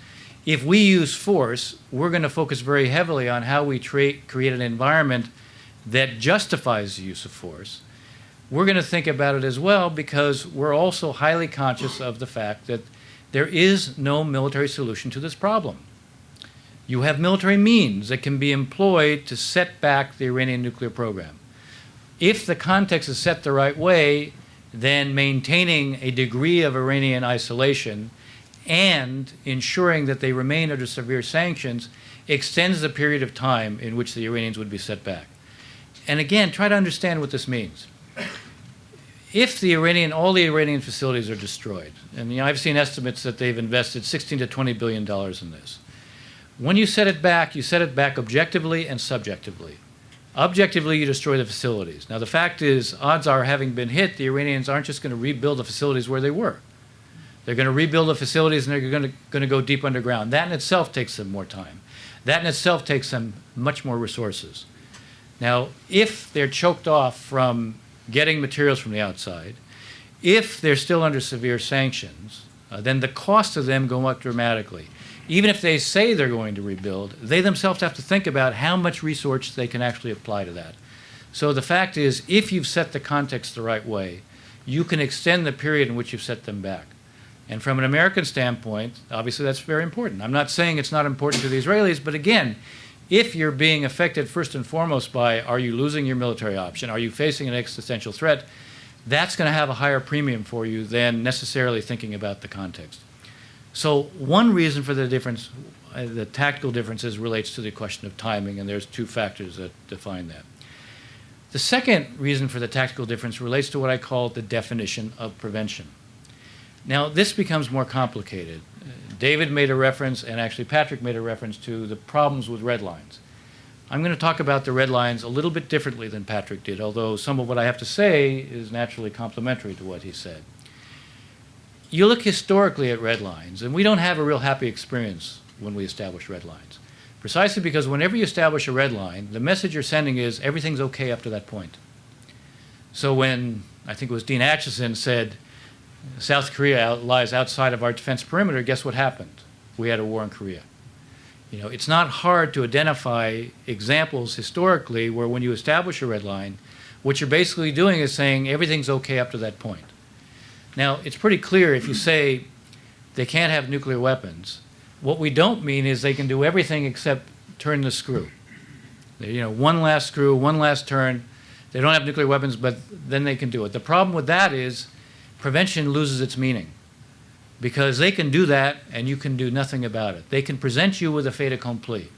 if we use force, we're going to focus very heavily on how we create an environment that justifies the use of force. We're going to think about it as well because we're also highly conscious of the fact that there is no military solution to this problem. You have military means that can be employed to set back the Iranian nuclear program. If the context is set the right way, then maintaining a degree of Iranian isolation and ensuring that they remain under severe sanctions extends the period of time in which the Iranians would be set back. And again, try to understand what this means. If all the Iranian facilities are destroyed, and I've seen estimates that they've invested $16 to $20 billion in this. When you set it back objectively and subjectively. Objectively, you destroy the facilities. Now, the fact is, odds are, having been hit, the Iranians aren't just going to rebuild the facilities where they were. They're going to rebuild the facilities, and they're going to go deep underground. That in itself takes them more time. That in itself takes them much more resources. Now, if they're choked off from getting materials from the outside, if they're still under severe sanctions, then the cost of them go up dramatically. Even if they say they're going to rebuild, they themselves have to think about how much resource they can actually apply to that. So the fact is, if you've set the context the right way, you can extend the period in which you've set them back. And from an American standpoint, obviously that's very important. I'm not saying it's not important to the Israelis, but again, if you're being affected first and foremost by, are you losing your military option? Are you facing an existential threat? That's going to have a higher premium for you than necessarily thinking about the context. So one reason for the difference, the tactical differences, relates to the question of timing, and there's two factors that define that. The second reason for the tactical difference relates to what I call the definition of prevention. Now, this becomes more complicated. David made a reference, and actually Patrick made a reference to the problems with red lines. I'm going to talk about the red lines a little bit differently than Patrick did, although some of what I have to say is naturally complementary to what he said. You look historically at red lines, and we don't have a real happy experience when we establish red lines. Precisely because whenever you establish a red line, the message you're sending is everything's okay up to that point. So when, I think it was Dean Acheson said, South Korea lies outside of our defense perimeter, guess what happened? We had a war in Korea. You know, it's not hard to identify examples historically where when you establish a red line, what you're basically doing is saying everything's okay up to that point. Now, it's pretty clear if you say they can't have nuclear weapons, what we don't mean is they can do everything except turn the screw. You know, one last screw, one last turn. They don't have nuclear weapons, but then they can do it. The problem with that is prevention loses its meaning because they can do that and you can do nothing about it. They can present you with a fait accompli.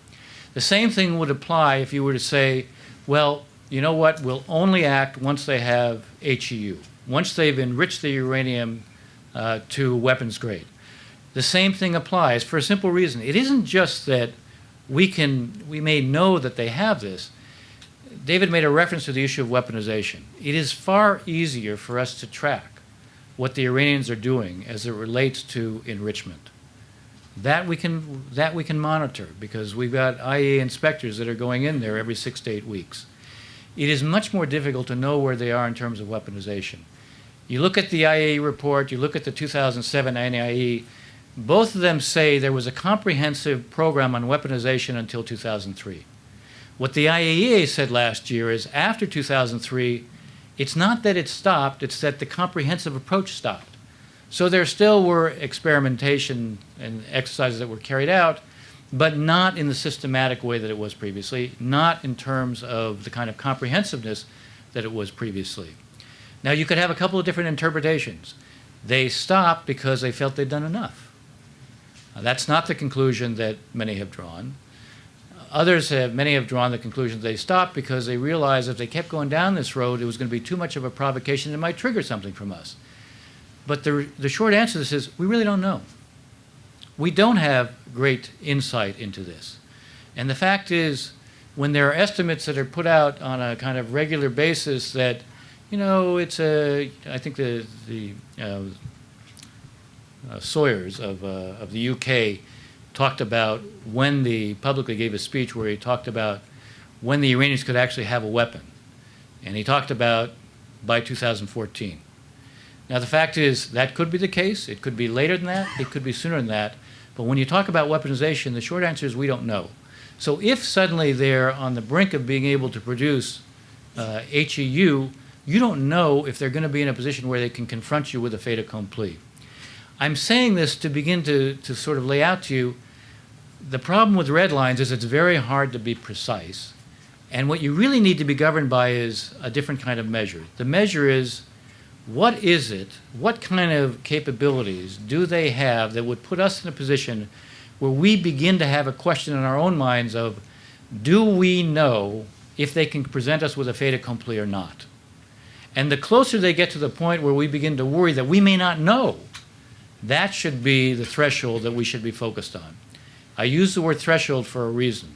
The same thing would apply if you were to say, well, you know what, we'll only act once they have HEU. Once they've enriched the uranium to weapons grade. The same thing applies for a simple reason. It isn't just that we may know that they have this. David made a reference to the issue of weaponization. It is far easier for us to track what the Iranians are doing as it relates to enrichment. That we can monitor because we've got IAEA inspectors that are going in there every 6 to 8 weeks. It is much more difficult to know where they are in terms of weaponization. You look at the IAEA report, you look at the 2007 IAEA, both of them say there was a comprehensive program on weaponization until 2003. What the IAEA said last year is after 2003, it's not that it stopped, it's that the comprehensive approach stopped. So there still were experimentation and exercises that were carried out, but not in the systematic way that it was previously, not in terms of the kind of comprehensiveness that it was previously. Now, you could have a couple of different interpretations. They stopped because they felt they'd done enough. That's not the conclusion that many have drawn. Many have drawn the conclusion they stopped because they realized if they kept going down this road, it was going to be too much of a provocation and it might trigger something from us. But the short answer to this is we really don't know. We don't have great insight into this. And the fact is, when there are estimates that are put out on a kind of regular basis that, I think the Sawyers of the UK talked about publicly gave a speech where he talked about when the Iranians could actually have a weapon. And he talked about by 2014. Now, the fact is that could be the case. It could be later than that. It could be sooner than that. But when you talk about weaponization, the short answer is we don't know. So if suddenly they're on the brink of being able to produce HEU, you don't know if they're going to be in a position where they can confront you with a fait accompli. I'm saying this to begin to sort of lay out to you the problem with red lines is it's very hard to be precise. And what you really need to be governed by is a different kind of measure. The measure is, what is it, what kind of capabilities do they have that would put us in a position where we begin to have a question in our own minds of, do we know if they can present us with a fait accompli or not? And the closer they get to the point where we begin to worry that we may not know, that should be the threshold that we should be focused on. I use the word threshold for a reason,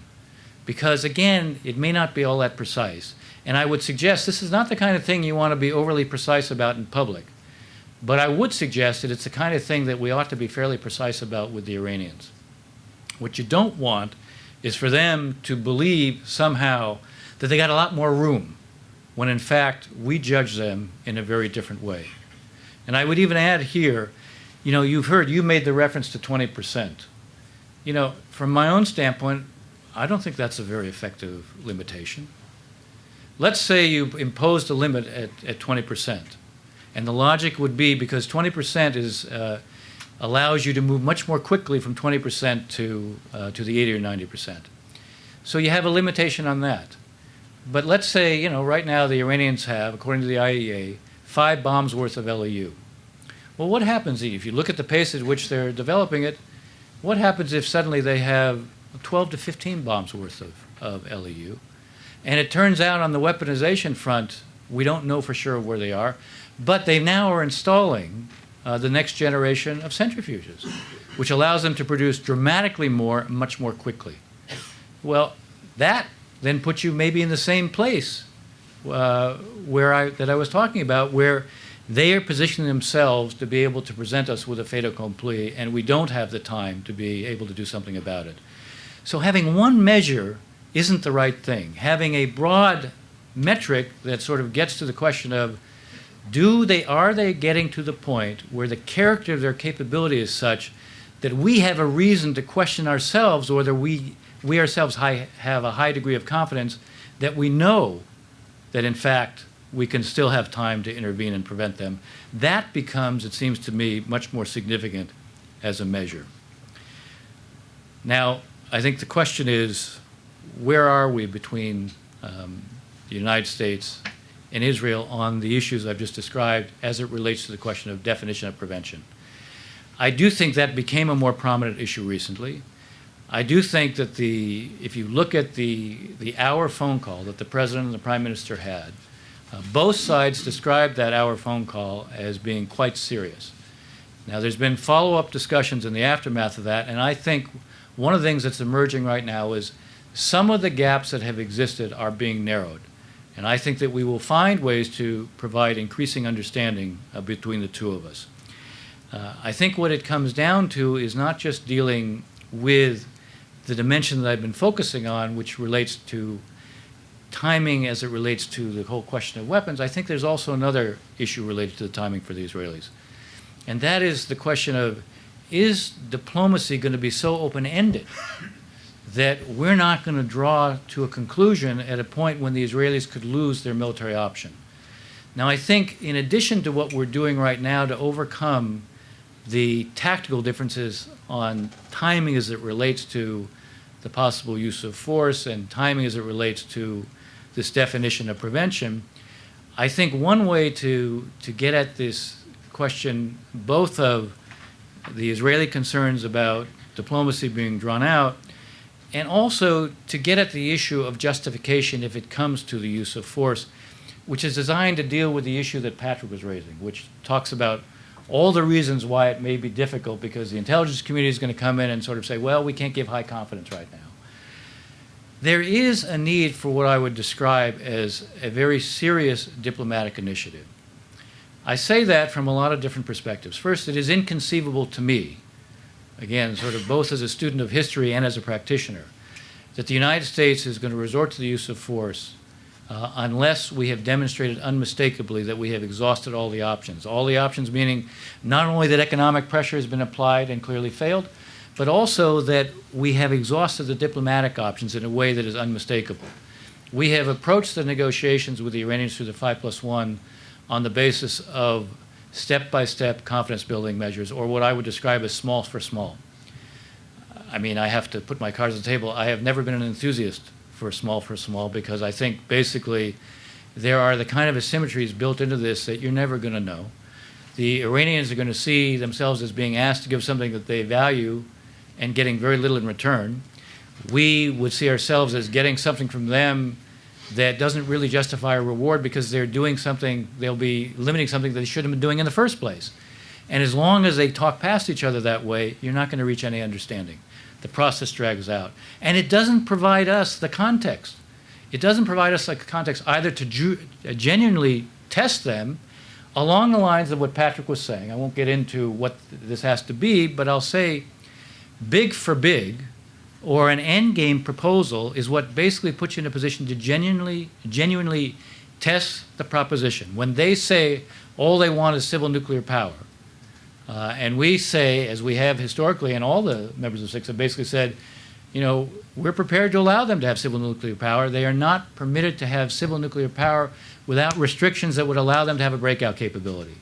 because again, it may not be all that precise. And I would suggest this is not the kind of thing you want to be overly precise about in public, but I would suggest that it's the kind of thing that we ought to be fairly precise about with the Iranians. What you don't want is for them to believe somehow that they got a lot more room, when in fact we judge them in a very different way. And I would even add here, you made the reference to 20%. From my own standpoint, I don't think that's a very effective limitation. Let's say you imposed a limit at 20%. And the logic would be because 20% allows you to move much more quickly from 20% to the 80 or 90%. So you have a limitation on that. But let's say, right now the Iranians have, according to the IAEA, 5 bombs worth of LEU. Well, what happens if you look at the pace at which they're developing it? What happens if suddenly they have 12 to 15 bombs worth of LEU? And it turns out on the weaponization front, we don't know for sure where they are, but they now are installing the next generation of centrifuges, which allows them to produce dramatically more, much more quickly. Well, that then puts you maybe in the same place that I was talking about, where they are positioning themselves to be able to present us with a fait accompli, and we don't have the time to be able to do something about it. So having one measure isn't the right thing. Having a broad metric that sort of gets to the question of, are they getting to the point where the character of their capability is such that we have a reason to question ourselves, whether we ourselves have a high degree of confidence that we know that in fact we can still have time to intervene and prevent them. That becomes, it seems to me, much more significant as a measure. Now, I think the question is, where are we between the United States and Israel on the issues I've just described as it relates to the question of definition of prevention? I do think that became a more prominent issue recently. I do think that if you look at the hour phone call that the President and the Prime Minister had, both sides described that hour phone call as being quite serious. Now, there's been follow-up discussions in the aftermath of that, and I think one of the things that's emerging right now is some of the gaps that have existed are being narrowed. And I think that we will find ways to provide increasing understanding between the two of us. I think what it comes down to is not just dealing with the dimension that I've been focusing on, which relates to timing as it relates to the whole question of weapons. I think there's also another issue related to the timing for the Israelis. And that is the question of, is diplomacy going to be so open-ended that we're not going to draw to a conclusion at a point when the Israelis could lose their military option? Now, I think in addition to what we're doing right now to overcome the tactical differences on timing as it relates to the possible use of force and timing as it relates to this definition of prevention, I think one way to get at this question, both of the Israeli concerns about diplomacy being drawn out, and also to get at the issue of justification if it comes to the use of force, which is designed to deal with the issue that Patrick was raising, which talks about all the reasons why it may be difficult because the intelligence community is going to come in and sort of say, well, we can't give high confidence right now. There is a need for what I would describe as a very serious diplomatic initiative. I say that from a lot of different perspectives. First, it is inconceivable to me, again, sort of both as a student of history and as a practitioner, that the United States is going to resort to the use of force unless we have demonstrated unmistakably that we have exhausted all the options. All the options meaning not only that economic pressure has been applied and clearly failed, but also that we have exhausted the diplomatic options in a way that is unmistakable. We have approached the negotiations with the Iranians through the 5+1 on the basis of step-by-step confidence-building measures, or what I would describe as small for small. I mean, I have to put my cards on the table. I have never been an enthusiast for small because I think basically there are the kind of asymmetries built into this that you're never going to know. The Iranians are going to see themselves as being asked to give something that they value and getting very little in return. We would see ourselves as getting something from them that doesn't really justify a reward because they're doing something, they'll be limiting something that they shouldn't have been doing in the first place. And as long as they talk past each other that way, you're not going to reach any understanding. The process drags out. And it doesn't provide us the context. It doesn't provide us a context either to genuinely test them along the lines of what Patrick was saying. I won't get into what this has to be, but I'll say big for big, or an endgame proposal is what basically puts you in a position to genuinely test the proposition. When they say all they want is civil nuclear power, and we say, as we have historically, and all the members of SIX have basically said, you know, we're prepared to allow them to have civil nuclear power. They are not permitted to have civil nuclear power without restrictions that would allow them to have a breakout capability.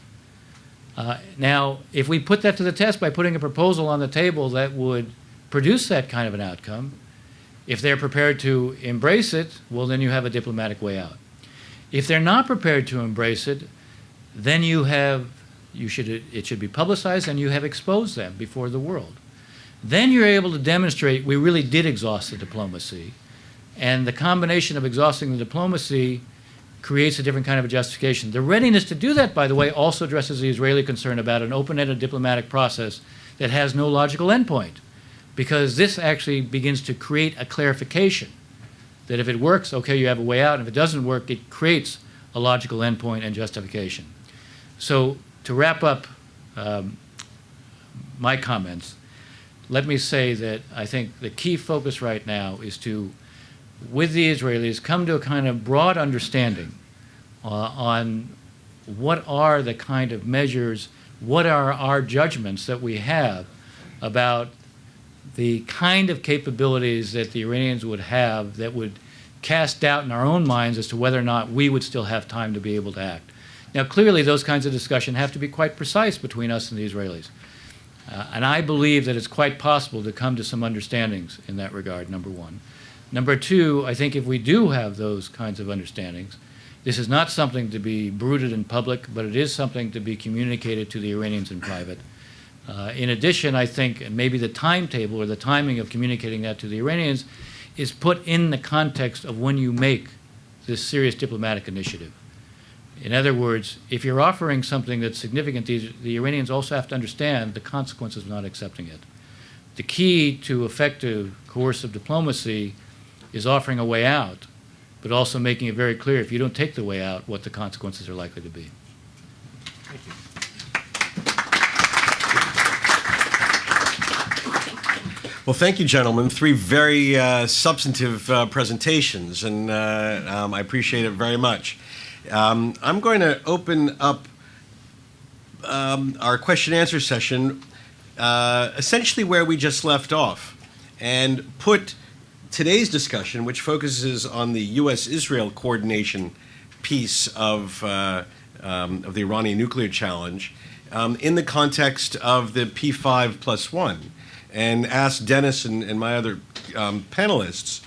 Now, if we put that to the test by putting a proposal on the table that would produce that kind of an outcome, if they're prepared to embrace it, well, then you have a diplomatic way out. If they're not prepared to embrace it, then it should be publicized and you have exposed them before the world. Then you're able to demonstrate we really did exhaust the diplomacy, and the combination of exhausting the diplomacy creates a different kind of a justification. The readiness to do that, by the way, also addresses the Israeli concern about an open-ended diplomatic process that has no logical endpoint, because this actually begins to create a clarification that if it works, okay, you have a way out, and if it doesn't work, it creates a logical endpoint and justification. So to wrap up my comments, let me say that I think the key focus right now is to, with the Israelis, come to a kind of broad understanding on what are the kind of measures, what are our judgments that we have about the kind of capabilities that the Iranians would have that would cast doubt in our own minds as to whether or not we would still have time to be able to act. Now, clearly, those kinds of discussion have to be quite precise between us and the Israelis. And I believe that it's quite possible to come to some understandings in that regard, number one. Number two, I think if we do have those kinds of understandings, this is not something to be bruited in public, but it is something to be communicated to the Iranians in private. In addition, I think maybe the timetable or the timing of communicating that to the Iranians is put in the context of when you make this serious diplomatic initiative. In other words, if you're offering something that's significant, the Iranians also have to understand the consequences of not accepting it. The key to effective coercive diplomacy is offering a way out, but also making it very clear if you don't take the way out, what the consequences are likely to be. Thank you. Well, thank you, gentlemen. Three very substantive presentations, and I appreciate it very much. I'm going to open up our question-answer session essentially where we just left off, and put today's discussion, which focuses on the U.S.-Israel coordination piece of the Iranian nuclear challenge, in the context of the P5+1, and ask Dennis and my other panelists,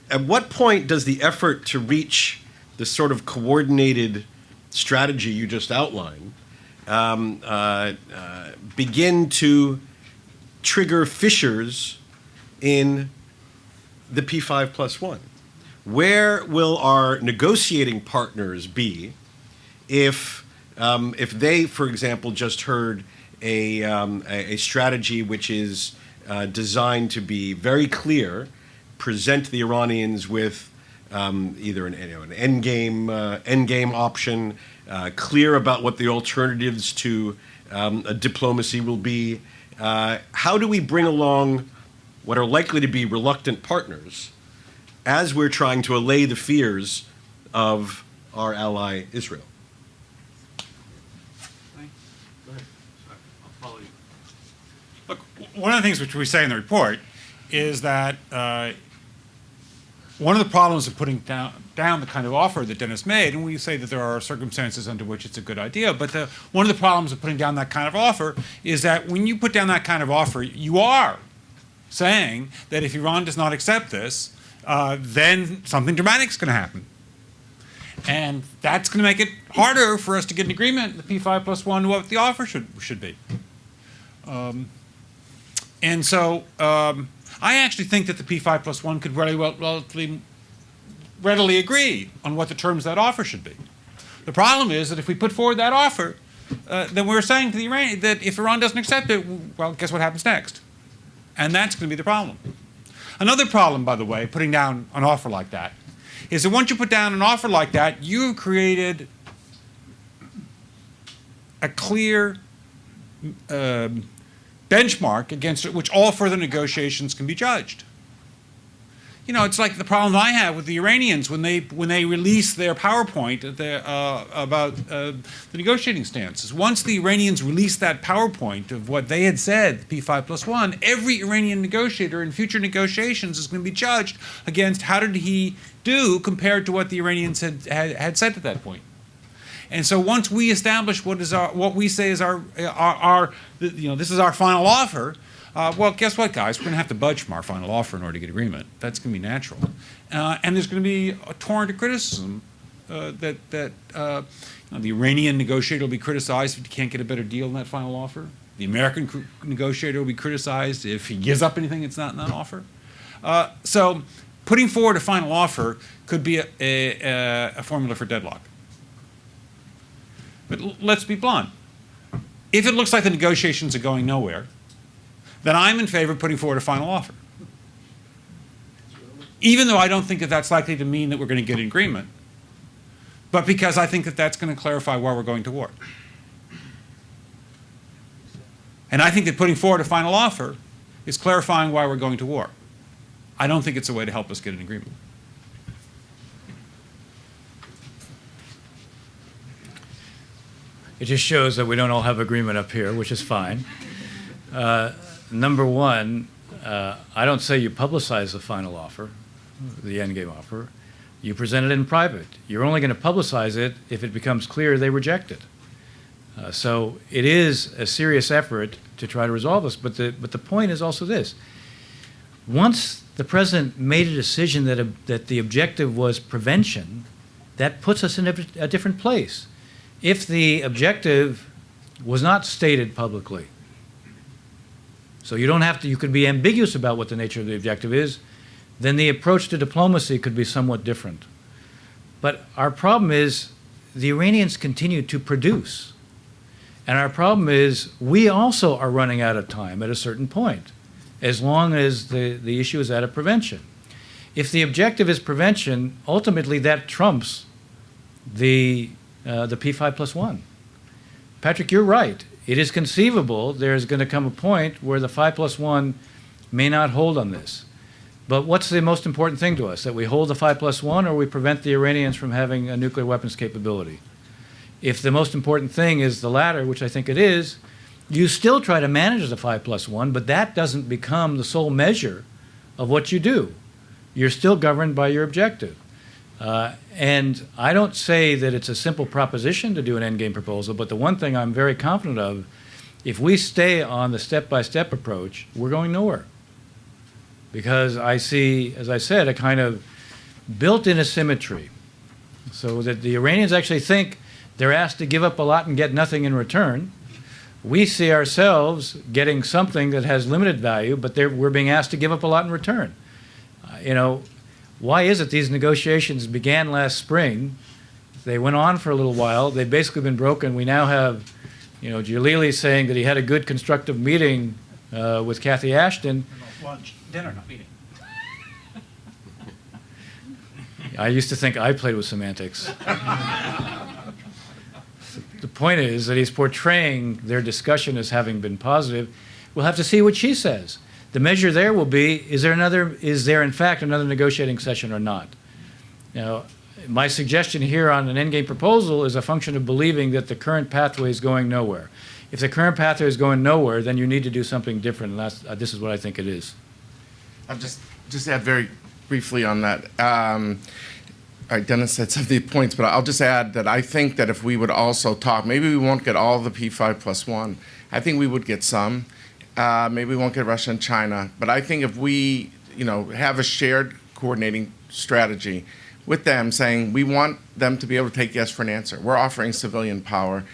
at what point does the effort to reach the sort of coordinated strategy you just outlined begin to trigger fissures in the P5+1? Where will our negotiating partners be if they, for example, just heard a strategy which is designed to be very clear, present the Iranians with either an endgame option, clear about what the alternatives to a diplomacy will be? How do we bring along what are likely to be reluctant partners as we're trying to allay the fears of our ally Israel? Look, one of the things which we say in the report is that one of the problems of putting down the kind of offer that Dennis made, and we say that there are circumstances under which it's a good idea, but one of the problems of putting down that kind of offer is that when you put down that kind of offer, you are saying that if Iran does not accept this, then something dramatic is going to happen. And that's going to make it harder for us to get an agreement, the P5+1, what the offer should be. And so I actually think that the P5+1 could relatively readily agree on what the terms of that offer should be. The problem is that if we put forward that offer, then we're saying to the Iranians that if Iran doesn't accept it, well, guess what happens next? And that's going to be the problem. Another problem, by the way, putting down an offer like that, is that once you put down an offer like that, you've created a clear benchmark against which all further negotiations can be judged. You know, it's like the problem I have with the Iranians when they release their PowerPoint about the negotiating stances. Once the Iranians released that PowerPoint of what they had said, P5+1, every Iranian negotiator in future negotiations is going to be judged against how did he do compared to what the Iranians had said at that point. And so once we establish what we say is our this is our final offer, well, guess what, guys? We're going to have to budge from our final offer in order to get agreement. That's going to be natural. And there's going to be a torrent of criticism that the Iranian negotiator will be criticized if he can't get a better deal in that final offer. The American negotiator will be criticized if he gives up anything that's not in that offer. So putting forward a final offer could be a formula for deadlock. But let's be blunt. If it looks like the negotiations are going nowhere, then I'm in favor of putting forward a final offer. Even though I don't think that that's likely to mean that we're going to get an agreement, but because I think that that's going to clarify why we're going to war. And I think that putting forward a final offer is clarifying why we're going to war. I don't think it's a way to help us get an agreement. It just shows that we don't all have agreement up here, which is fine. Number one, I don't say you publicize the final offer, the endgame offer. You present it in private. You're only going to publicize it if it becomes clear they reject it. So it is a serious effort to try to resolve this. But the point is also this. Once the president made a decision that the objective was prevention, that puts us in a different place. If the objective was not stated publicly, so you don't have to, you could be ambiguous about what the nature of the objective is, then the approach to diplomacy could be somewhat different. But our problem is the Iranians continue to produce. And our problem is we also are running out of time at a certain point, as long as the issue is that of prevention. If the objective is prevention, ultimately that trumps the P5+1. Patrick, you're right. It is conceivable there's going to come a point where the 5+1 may not hold on this. But what's the most important thing to us? That we hold the 5+1 or we prevent the Iranians from having a nuclear weapons capability? If the most important thing is the latter, which I think it is, you still try to manage the 5+1, but that doesn't become the sole measure of what you do. You're still governed by your objective. And I don't say that it's a simple proposition to do an endgame proposal, but the one thing I'm very confident of, if we stay on the step-by-step approach, we're going nowhere. Because I see, as I said, a kind of built-in asymmetry. So that the Iranians actually think they're asked to give up a lot and get nothing in return, we see ourselves getting something that has limited value, but we're being asked to give up a lot in return. Why is it these negotiations began last spring? They went on for a little while. They've basically been broken. We now have, Jalili saying that he had a good constructive meeting with Cathy Ashton. Lunch, dinner, not meeting. I used to think I played with semantics. The point is that he's portraying their discussion as having been positive. We'll have to see what she says. The measure there will be, is there in fact another negotiating session or not? My suggestion here on an endgame proposal is a function of believing that the current pathway is going nowhere. If the current pathway is going nowhere, then you need to do something different, and this is what I think it is. I'll just add very briefly on that. All right, Dennis said some of the points, but I'll just add that I think that if we would also talk, maybe we won't get all the P5+1. I think we would get some. Maybe we won't get Russia and China. But I think if we, have a shared coordinating strategy with them saying we want them to be able to take yes for an answer. We're offering civilian power.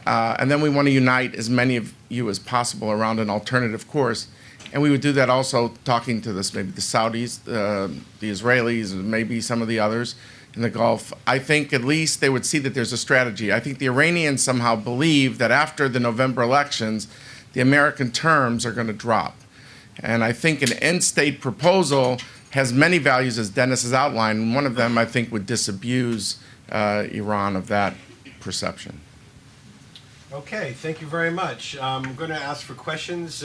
And then we want to unite as many of you as possible around an alternative course. And we would do that also talking to maybe the Saudis, the Israelis, maybe some of the others in the Gulf. I think at least they would see that there's a strategy. I think the Iranians somehow believe that after the November elections, the American terms are going to drop. And I think an end state proposal has many values, as Dennis has outlined. And one of them, I think, would disabuse Iran of that perception. Okay, thank you very much. I'm going to ask for questions.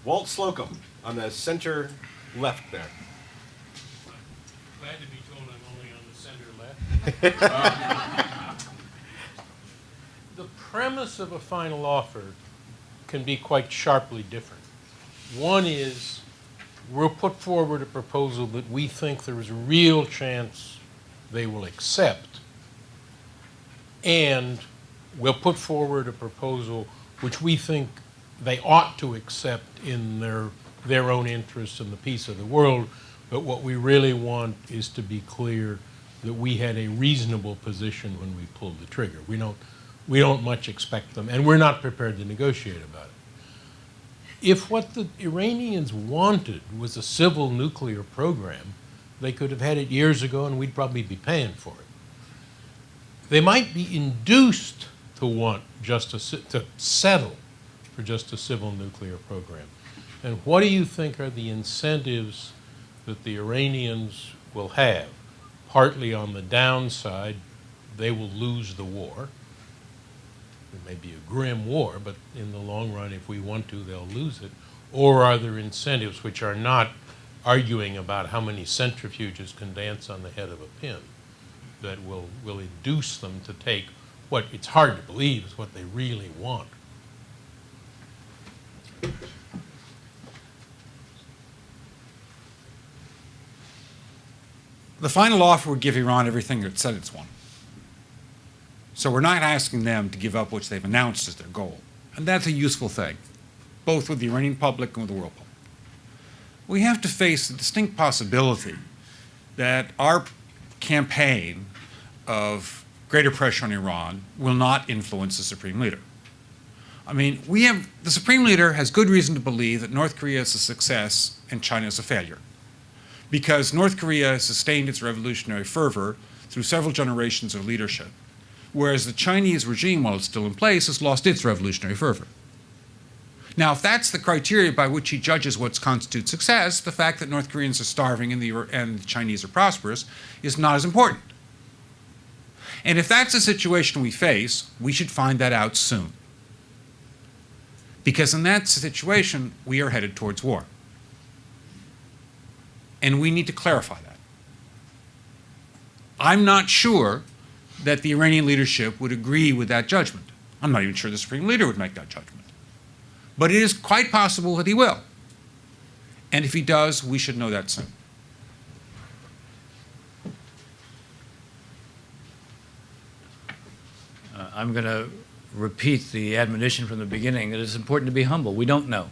Walt Slocum on the center left there. Glad to be told I'm only on the center left. The premise of a final offer can be quite sharply different. One is we'll put forward a proposal that we think there is a real chance they will accept, and we'll put forward a proposal which we think they ought to accept in their own interests and the peace of the world, but what we really want is to be clear that we had a reasonable position when we pulled the trigger. We don't much expect them, and we're not prepared to negotiate about it. If what the Iranians wanted was a civil nuclear program, they could have had it years ago and we'd probably be paying for it. They might be induced to want to settle for just a civil nuclear program. And what do you think are the incentives that the Iranians will have? Partly on the downside, they will lose the war. It may be a grim war, but in the long run, if we want to, they'll lose it. Or are there incentives which are not arguing about how many centrifuges can dance on the head of a pin that will induce them to take what it's hard to believe is what they really want? The final offer would give Iran everything it said it's won. So we're not asking them to give up what they've announced as their goal. And that's a useful thing, both with the Iranian public and with the world public. We have to face the distinct possibility that our campaign of greater pressure on Iran will not influence the Supreme Leader. I mean, the Supreme Leader has good reason to believe that North Korea is a success and China is a failure, because North Korea has sustained its revolutionary fervor through several generations of leadership, whereas the Chinese regime, while it's still in place, has lost its revolutionary fervor. Now, if that's the criteria by which he judges what constitutes success, the fact that North Koreans are starving and the Chinese are prosperous is not as important. And if that's the situation we face, we should find that out soon. Because in that situation, we are headed towards war. And we need to clarify that. I'm not sure that the Iranian leadership would agree with that judgment. I'm not even sure the Supreme Leader would make that judgment. But it is quite possible that he will. And if he does, we should know that soon. I'm going to repeat the admonition from the beginning that it's important to be humble. We don't know.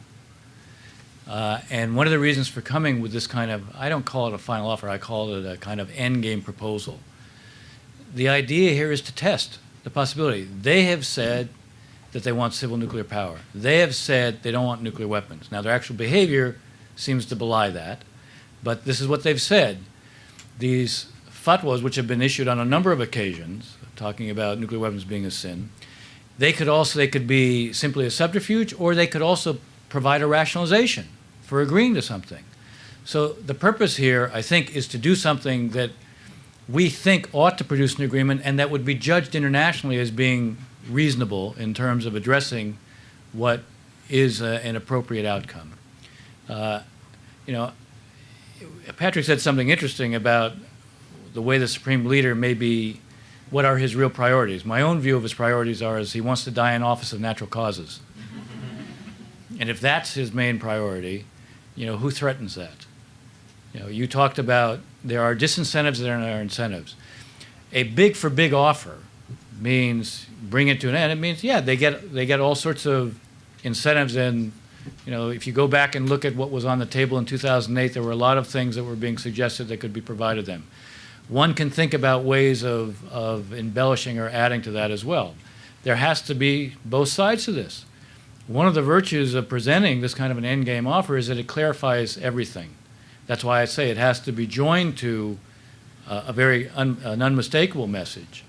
And one of the reasons for coming with this kind of, I don't call it a final offer, I call it a kind of endgame proposal. The idea here is to test the possibility. They have said, that they want civil nuclear power. They have said they don't want nuclear weapons. Now, their actual behavior seems to belie that, but this is what they've said. These fatwas, which have been issued on a number of occasions, talking about nuclear weapons being a sin, they could be simply a subterfuge, or they could also provide a rationalization for agreeing to something. So the purpose here, I think, is to do something that we think ought to produce an agreement and that would be judged internationally as being reasonable in terms of addressing what is an appropriate outcome. Patrick said something interesting about the way the Supreme Leader may be, what are his real priorities. My own view of his priorities is he wants to die in office of natural causes. And if that's his main priority, who threatens that? You talked about there are disincentives and there are incentives. A big for big offer means bring it to an end. It means, yeah, they get all sorts of incentives, and if you go back and look at what was on the table in 2008, there were a lot of things that were being suggested that could be provided them. One can think about ways of embellishing or adding to that as well. There has to be both sides to this. One of the virtues of presenting this kind of an endgame offer is that it clarifies everything. That's why I say it has to be joined to an unmistakable message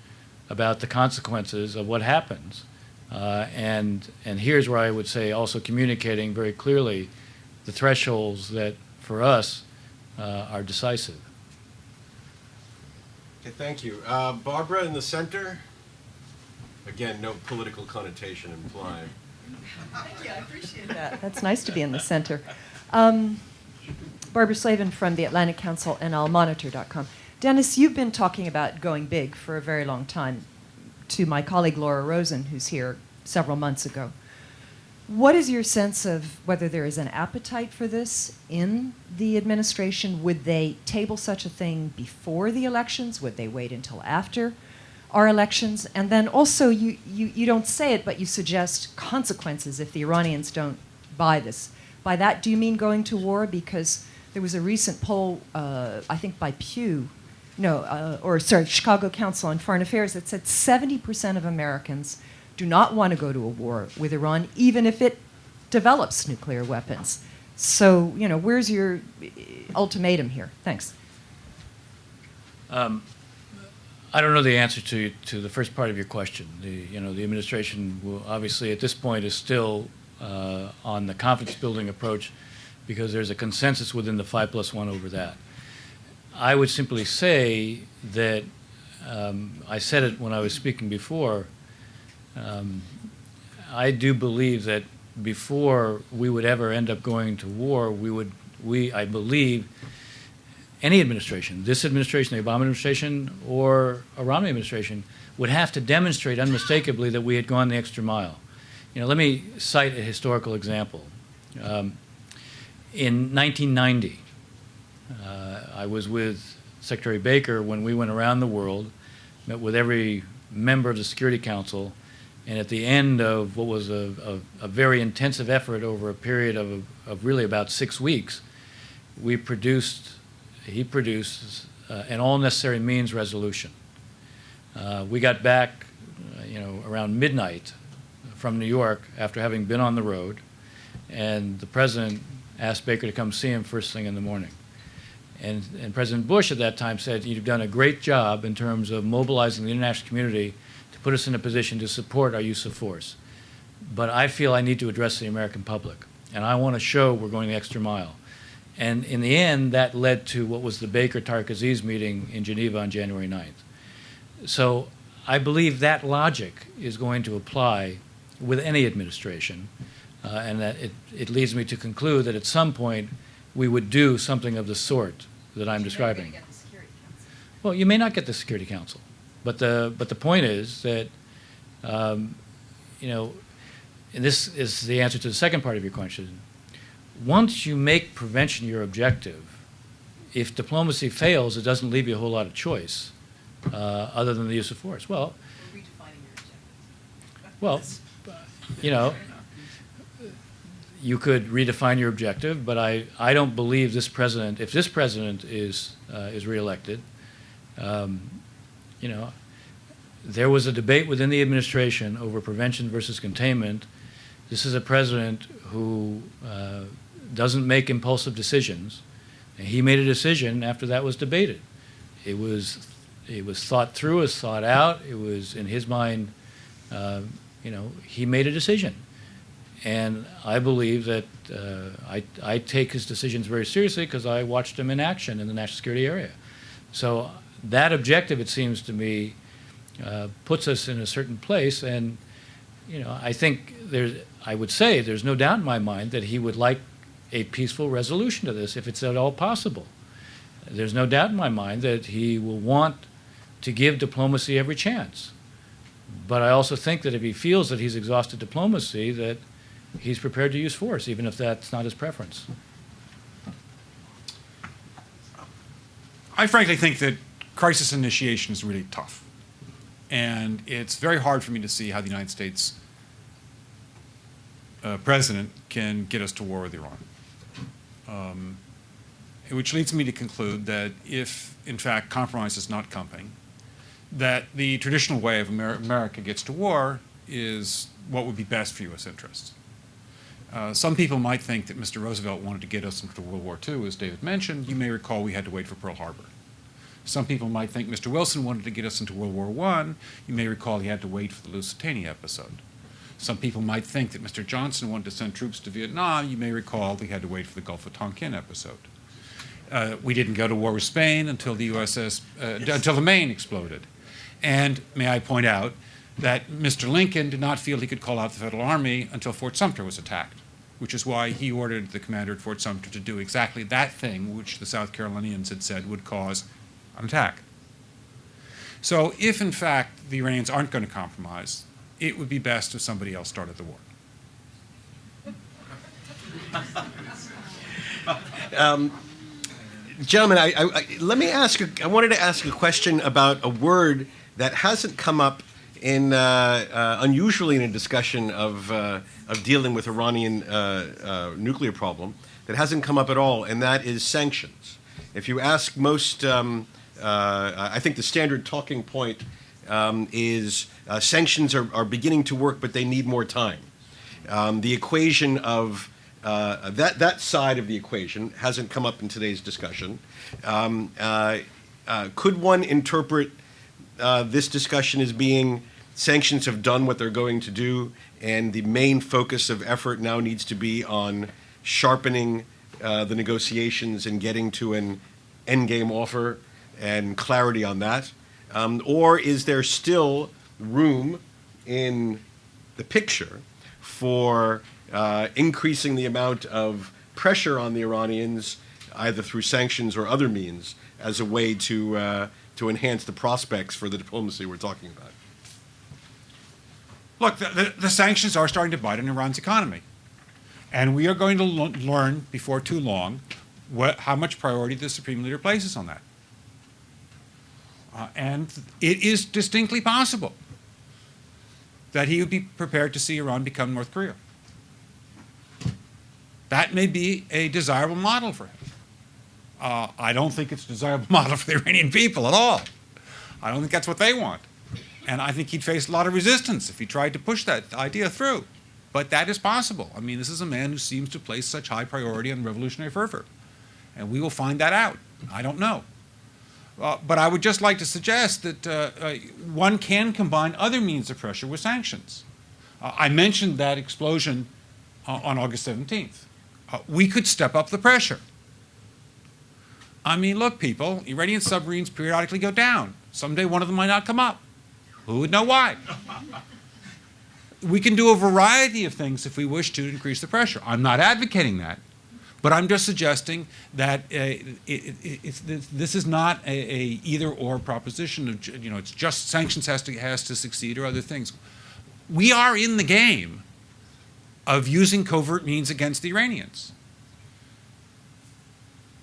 about the consequences of what happens. And here's where I would say also communicating very clearly the thresholds that, for us, are decisive. Okay, thank you. Barbara in the center. Again, no political connotation implied. Thank you, I appreciate that. That's nice to be in the center. Barbara Slavin from the Atlantic Council and allmonitor.com. Dennis, you've been talking about going big for a very long time to my colleague Laura Rosen, who's here several months ago. What is your sense of whether there is an appetite for this in the administration? Would they table such a thing before the elections? Would they wait until after our elections? And then also, you don't say it, but you suggest consequences if the Iranians don't buy this. By that, do you mean going to war? Because there was a recent poll, I think by Chicago Council on Foreign Affairs that said 70% of Americans do not want to go to a war with Iran, even if it develops nuclear weapons. So, where's your ultimatum here? Thanks. I don't know the answer to the first part of your question. The administration will obviously at this point is still on the confidence building approach because there's a consensus within the 5+1 over that. I would simply say that I said it when I was speaking before. I do believe that before we would ever end up going to war, I believe any administration, this administration, the Obama administration, or a Romney administration, would have to demonstrate unmistakably that we had gone the extra mile. Let me cite a historical example. In 1990, I was with Secretary Baker when we went around the world, met with every member of the Security Council, and at the end of what was a very intensive effort over a period of really about 6 weeks, he produced an all necessary means resolution. We got back, around midnight from New York after having been on the road, and the president asked Baker to come see him first thing in the morning. And President Bush at that time said, "You've done a great job in terms of mobilizing the international community to put us in a position to support our use of force. But I feel I need to address the American public, and I want to show we're going the extra mile." And in the end, that led to what was the Baker-Tariq Aziz meeting in Geneva on January 9th. So I believe that logic is going to apply with any administration, and that it leads me to conclude that at some point we would do something of the sort that I'm describing. Get the Security Council. Well, you may not get the Security Council, but the point is that, and this is the answer to the second part of your question. Once you make prevention your objective, if diplomacy fails, it doesn't leave you a whole lot of choice other than the use of force. Well, Or redefining your objective. well, you could redefine your objective, but I don't believe this president, if this president is reelected, there was a debate within the administration over prevention versus containment. This is a president who doesn't make impulsive decisions. And he made a decision after that was debated. It was thought through, it was thought out. It was, in his mind, he made a decision. And I believe that I take his decisions very seriously because I watched him in action in the national security area. So that objective, it seems to me, puts us in a certain place. And, I think I would say there's no doubt in my mind that he would like a peaceful resolution to this if it's at all possible. There's no doubt in my mind that he will want to give diplomacy every chance. But I also think that if he feels that he's exhausted diplomacy, that he's prepared to use force, even if that's not his preference. I frankly think that crisis initiation is really tough. And it's very hard for me to see how the United States president can get us to war with Iran. Which leads me to conclude that if, in fact, compromise is not coming, that the traditional way of America gets to war is what would be best for U.S. interests. Some people might think that Mr. Roosevelt wanted to get us into World War II, as David mentioned. You may recall we had to wait for Pearl Harbor. Some people might think Mr. Wilson wanted to get us into World War I. You may recall he had to wait for the Lusitania episode. Some people might think that Mr. Johnson wanted to send troops to Vietnam. You may recall we had to wait for the Gulf of Tonkin episode. We didn't go to war with Spain until the until the Maine exploded. And may I point out that Mr. Lincoln did not feel he could call out the Federal Army until Fort Sumter was attacked, which is why he ordered the commander at Fort Sumter to do exactly that thing which the South Carolinians had said would cause an attack. So if, in fact, the Iranians aren't going to compromise, it would be best if somebody else started the war. Gentlemen, I wanted to ask a question about a word that hasn't come up in unusually in a discussion of dealing with Iranian nuclear problem, that hasn't come up at all, and that is sanctions. If you ask most, I think the standard talking point is sanctions are beginning to work, but they need more time. The equation of that side of the equation hasn't come up in today's discussion. Could one interpret this discussion as being sanctions have done what they're going to do, and the main focus of effort now needs to be on sharpening the negotiations and getting to an endgame offer and clarity on that? Or is there still room in the picture for increasing the amount of pressure on the Iranians, either through sanctions or other means, as a way to enhance the prospects for the diplomacy we're talking about? Look, the sanctions are starting to bite on Iran's economy. And we are going to learn before too long how much priority the Supreme Leader places on that. And it is distinctly possible that he would be prepared to see Iran become North Korea. That may be a desirable model for him. I don't think it's a desirable model for the Iranian people at all. I don't think that's what they want. And I think he'd face a lot of resistance if he tried to push that idea through. But that is possible. I mean, this is a man who seems to place such high priority on revolutionary fervor. And we will find that out. I don't know. But I would just like to suggest that one can combine other means of pressure with sanctions. I mentioned that explosion on August 17th. We could step up the pressure. I mean, look, people, Iranian submarines periodically go down. Someday one of them might not come up. Who would know why? We can do a variety of things if we wish to increase the pressure. I'm not advocating that, but I'm just suggesting that this is not a either-or proposition of, it's just sanctions has to succeed or other things. We are in the game of using covert means against the Iranians.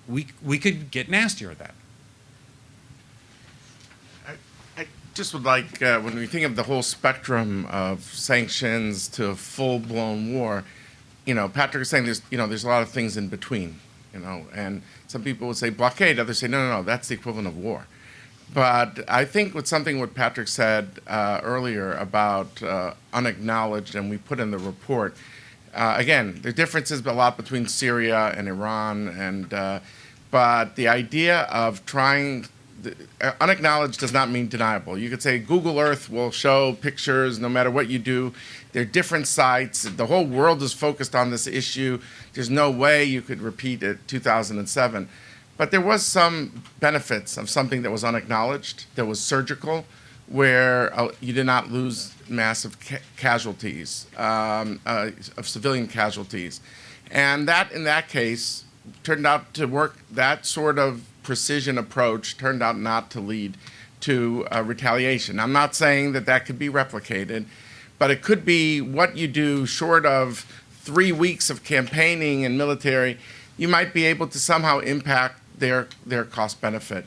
We could get nastier at that. I just would like, when we think of the whole spectrum of sanctions to full-blown war, Patrick is saying there's a lot of things in between, and some people would say blockade, others say no, that's the equivalent of war. But I think with something what Patrick said earlier about unacknowledged, and we put in the report, again, the difference is a lot between Syria and Iran, but the idea of unacknowledged does not mean deniable. You could say Google Earth will show pictures no matter what you do. They're different sites. The whole world is focused on this issue. There's no way you could repeat it 2007. But there was some benefits of something that was unacknowledged, that was surgical, where you did not lose massive casualties, of civilian casualties. And that, in that case, turned out to work. That sort of precision approach turned out not to lead to retaliation. I'm not saying that that could be replicated, but it could be what you do short of 3 weeks of campaigning and military. You might be able to somehow impact their cost-benefit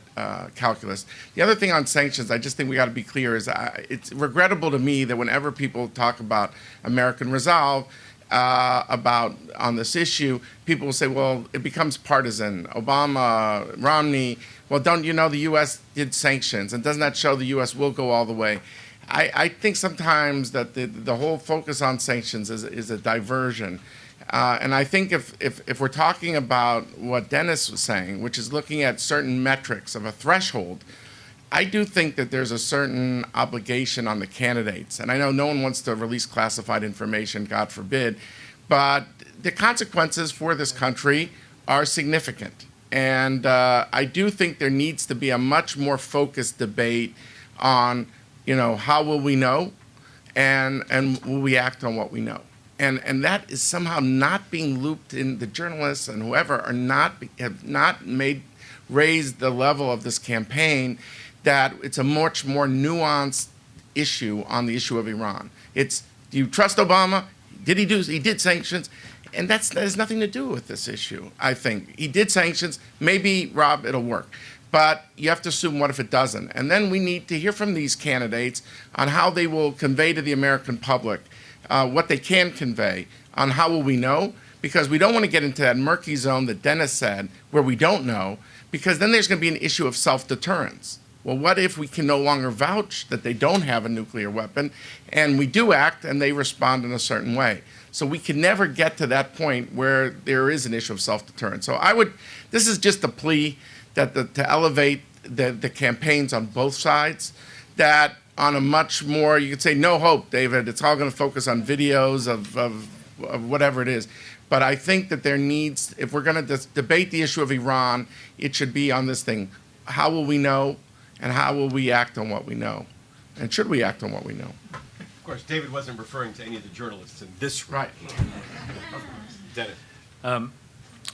calculus. The other thing on sanctions, I just think we got to be clear, is it's regrettable to me that whenever people talk about American resolve on this issue, people will say, well, it becomes partisan. Obama, Romney, well, don't you know the U.S. did sanctions, and doesn't that show the U.S. will go all the way? I think sometimes that the whole focus on sanctions is a diversion. And I think if we're talking about what Dennis was saying, which is looking at certain metrics of a threshold, I do think that there's a certain obligation on the candidates. And I know no one wants to release classified information, God forbid, but the consequences for this country are significant. And I do think there needs to be a much more focused debate on, how will we know, and will we act on what we know. And that is somehow not being looped in. The journalists and whoever have not raised the level of this campaign, that it's a much more nuanced issue on the issue of Iran. It's, do you trust Obama? He did sanctions, and that has nothing to do with this issue, I think. He did sanctions, maybe, Rob, it'll work. But you have to assume, what if it doesn't? And then we need to hear from these candidates on how they will convey to the American public what they can convey on how will we know, because we don't want to get into that murky zone that Dennis said where we don't know, because then there's going to be an issue of self-deterrence. Well, what if we can no longer vouch that they don't have a nuclear weapon, and we do act and they respond in a certain way? So we can never get to that point where there is an issue of self-deterrence. So this is just a plea that to elevate the campaigns on both sides, that on a much more, you could say, no hope, David. It's all going to focus on videos of whatever it is. But I think that there needs, if we're going to debate the issue of Iran, it should be on this thing. How will we know, and how will we act on what we know? And should we act on what we know? Of course, David wasn't referring to any of the journalists in this room. Right. Dennis.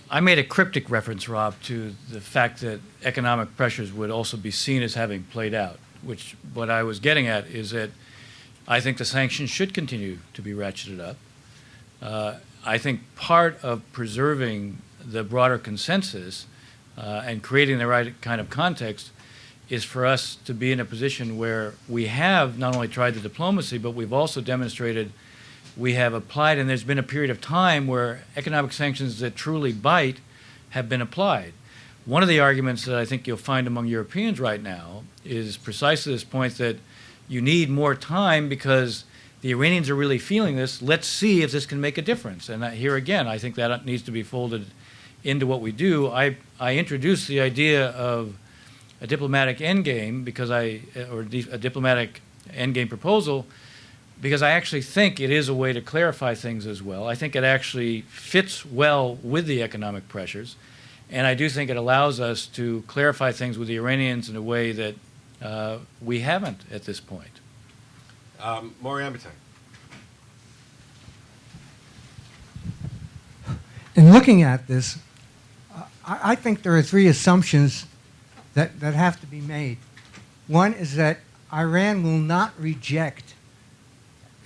I made a cryptic reference, Rob, to the fact that economic pressures would also be seen as having played out, which what I was getting at is that I think the sanctions should continue to be ratcheted up. I think part of preserving the broader consensus and creating the right kind of context is for us to be in a position where we have not only tried the diplomacy, but we've also demonstrated we have applied, and there's been a period of time where economic sanctions that truly bite have been applied. One of the arguments that I think you'll find among Europeans right now is precisely this point that you need more time because the Iranians are really feeling this. Let's see if this can make a difference. And here again, I think that needs to be folded into what we do. I introduced the idea of a diplomatic endgame or a diplomatic endgame proposal because I actually think it is a way to clarify things as well. I think it actually fits well with the economic pressures. And I do think it allows us to clarify things with the Iranians in a way that we haven't at this point. Maury Ambertine. In looking at this, I think there are three assumptions that have to be made. One is that Iran will not reject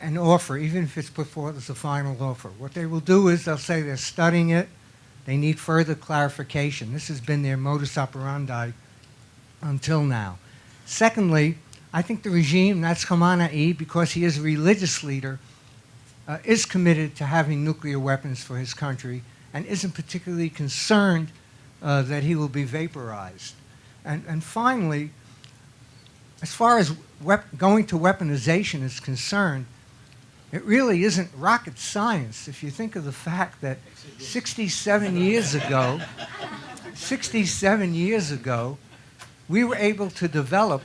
an offer, even if it's put forward as a final offer. What they will do is they'll say they're studying it, they need further clarification. This has been their modus operandi until now. Secondly, I think the regime, that's Khamenei, because he is a religious leader, is committed to having nuclear weapons for his country and isn't particularly concerned that he will be vaporized. And finally, as far as going to weaponization is concerned, it really isn't rocket science if you think of the fact that 67 years ago, we were able to develop,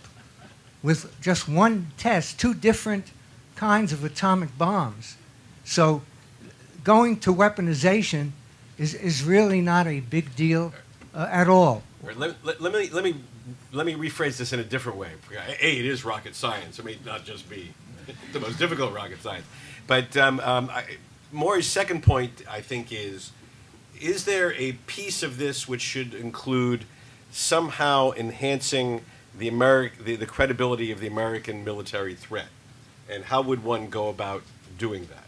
with just one test, 2 different kinds of atomic bombs. So going to weaponization is really not a big deal at all. Let me rephrase this in a different way. A, it is rocket science. It may not just be the most difficult rocket science. But Maury's second point, I think, is there a piece of this which should include somehow enhancing the credibility of the American military threat? And how would one go about doing that?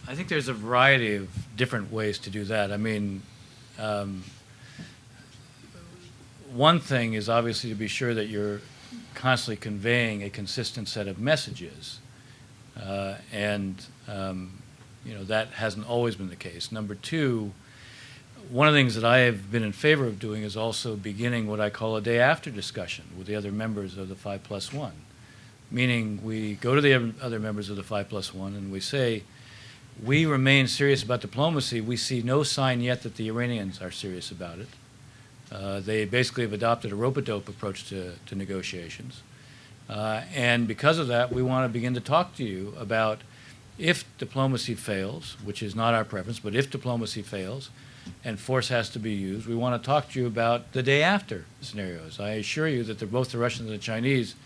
I think there's a variety of different ways to do that. I mean, one thing is obviously to be sure that you're constantly conveying a consistent set of messages. That hasn't always been the case. Number two, one of the things that I have been in favor of doing is also beginning what I call a day after discussion with the other members of the 5+1. Meaning we go to the other members of the 5+1 and we say, we remain serious about diplomacy. We see no sign yet that the Iranians are serious about it. They basically have adopted a rope-a-dope approach to negotiations. And because of that, we want to begin to talk to you about if diplomacy fails, which is not our preference, but if diplomacy fails and force has to be used, we want to talk to you about the day after scenarios. I assure you that both the Russians and the Chinese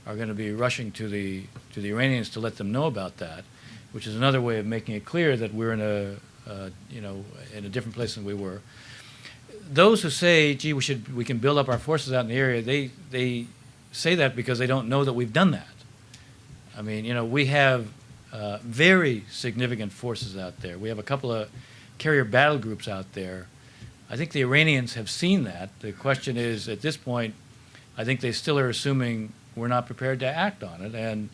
are going to be rushing to the Iranians to let them know about that, which is another way of making it clear that we're in a different place than we were. Those who say, gee, we can build up our forces out in the area, they say that because they don't know that we've done that. I mean, we have very significant forces out there. We have a couple of carrier battle groups out there. I think the Iranians have seen that. The question is, at this point, I think they still are assuming we're not prepared to act on it. And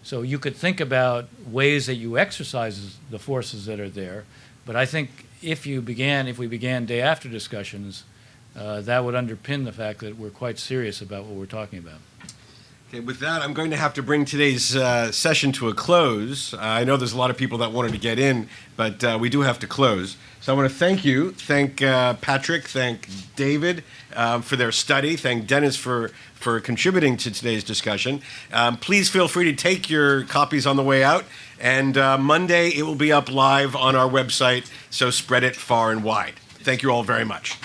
so you could think about ways that you exercise the forces that are there. But I think if we began day after discussions, that would underpin the fact that we're quite serious about what we're talking about. Okay, with that, I'm going to have to bring today's session to a close. I know there's a lot of people that wanted to get in, but we do have to close. So I want to thank Patrick, thank David for their study, thank Dennis for contributing to today's discussion. Please feel free to take your copies on the way out, and Monday it will be up live on our website, so spread it far and wide. Thank you all very much.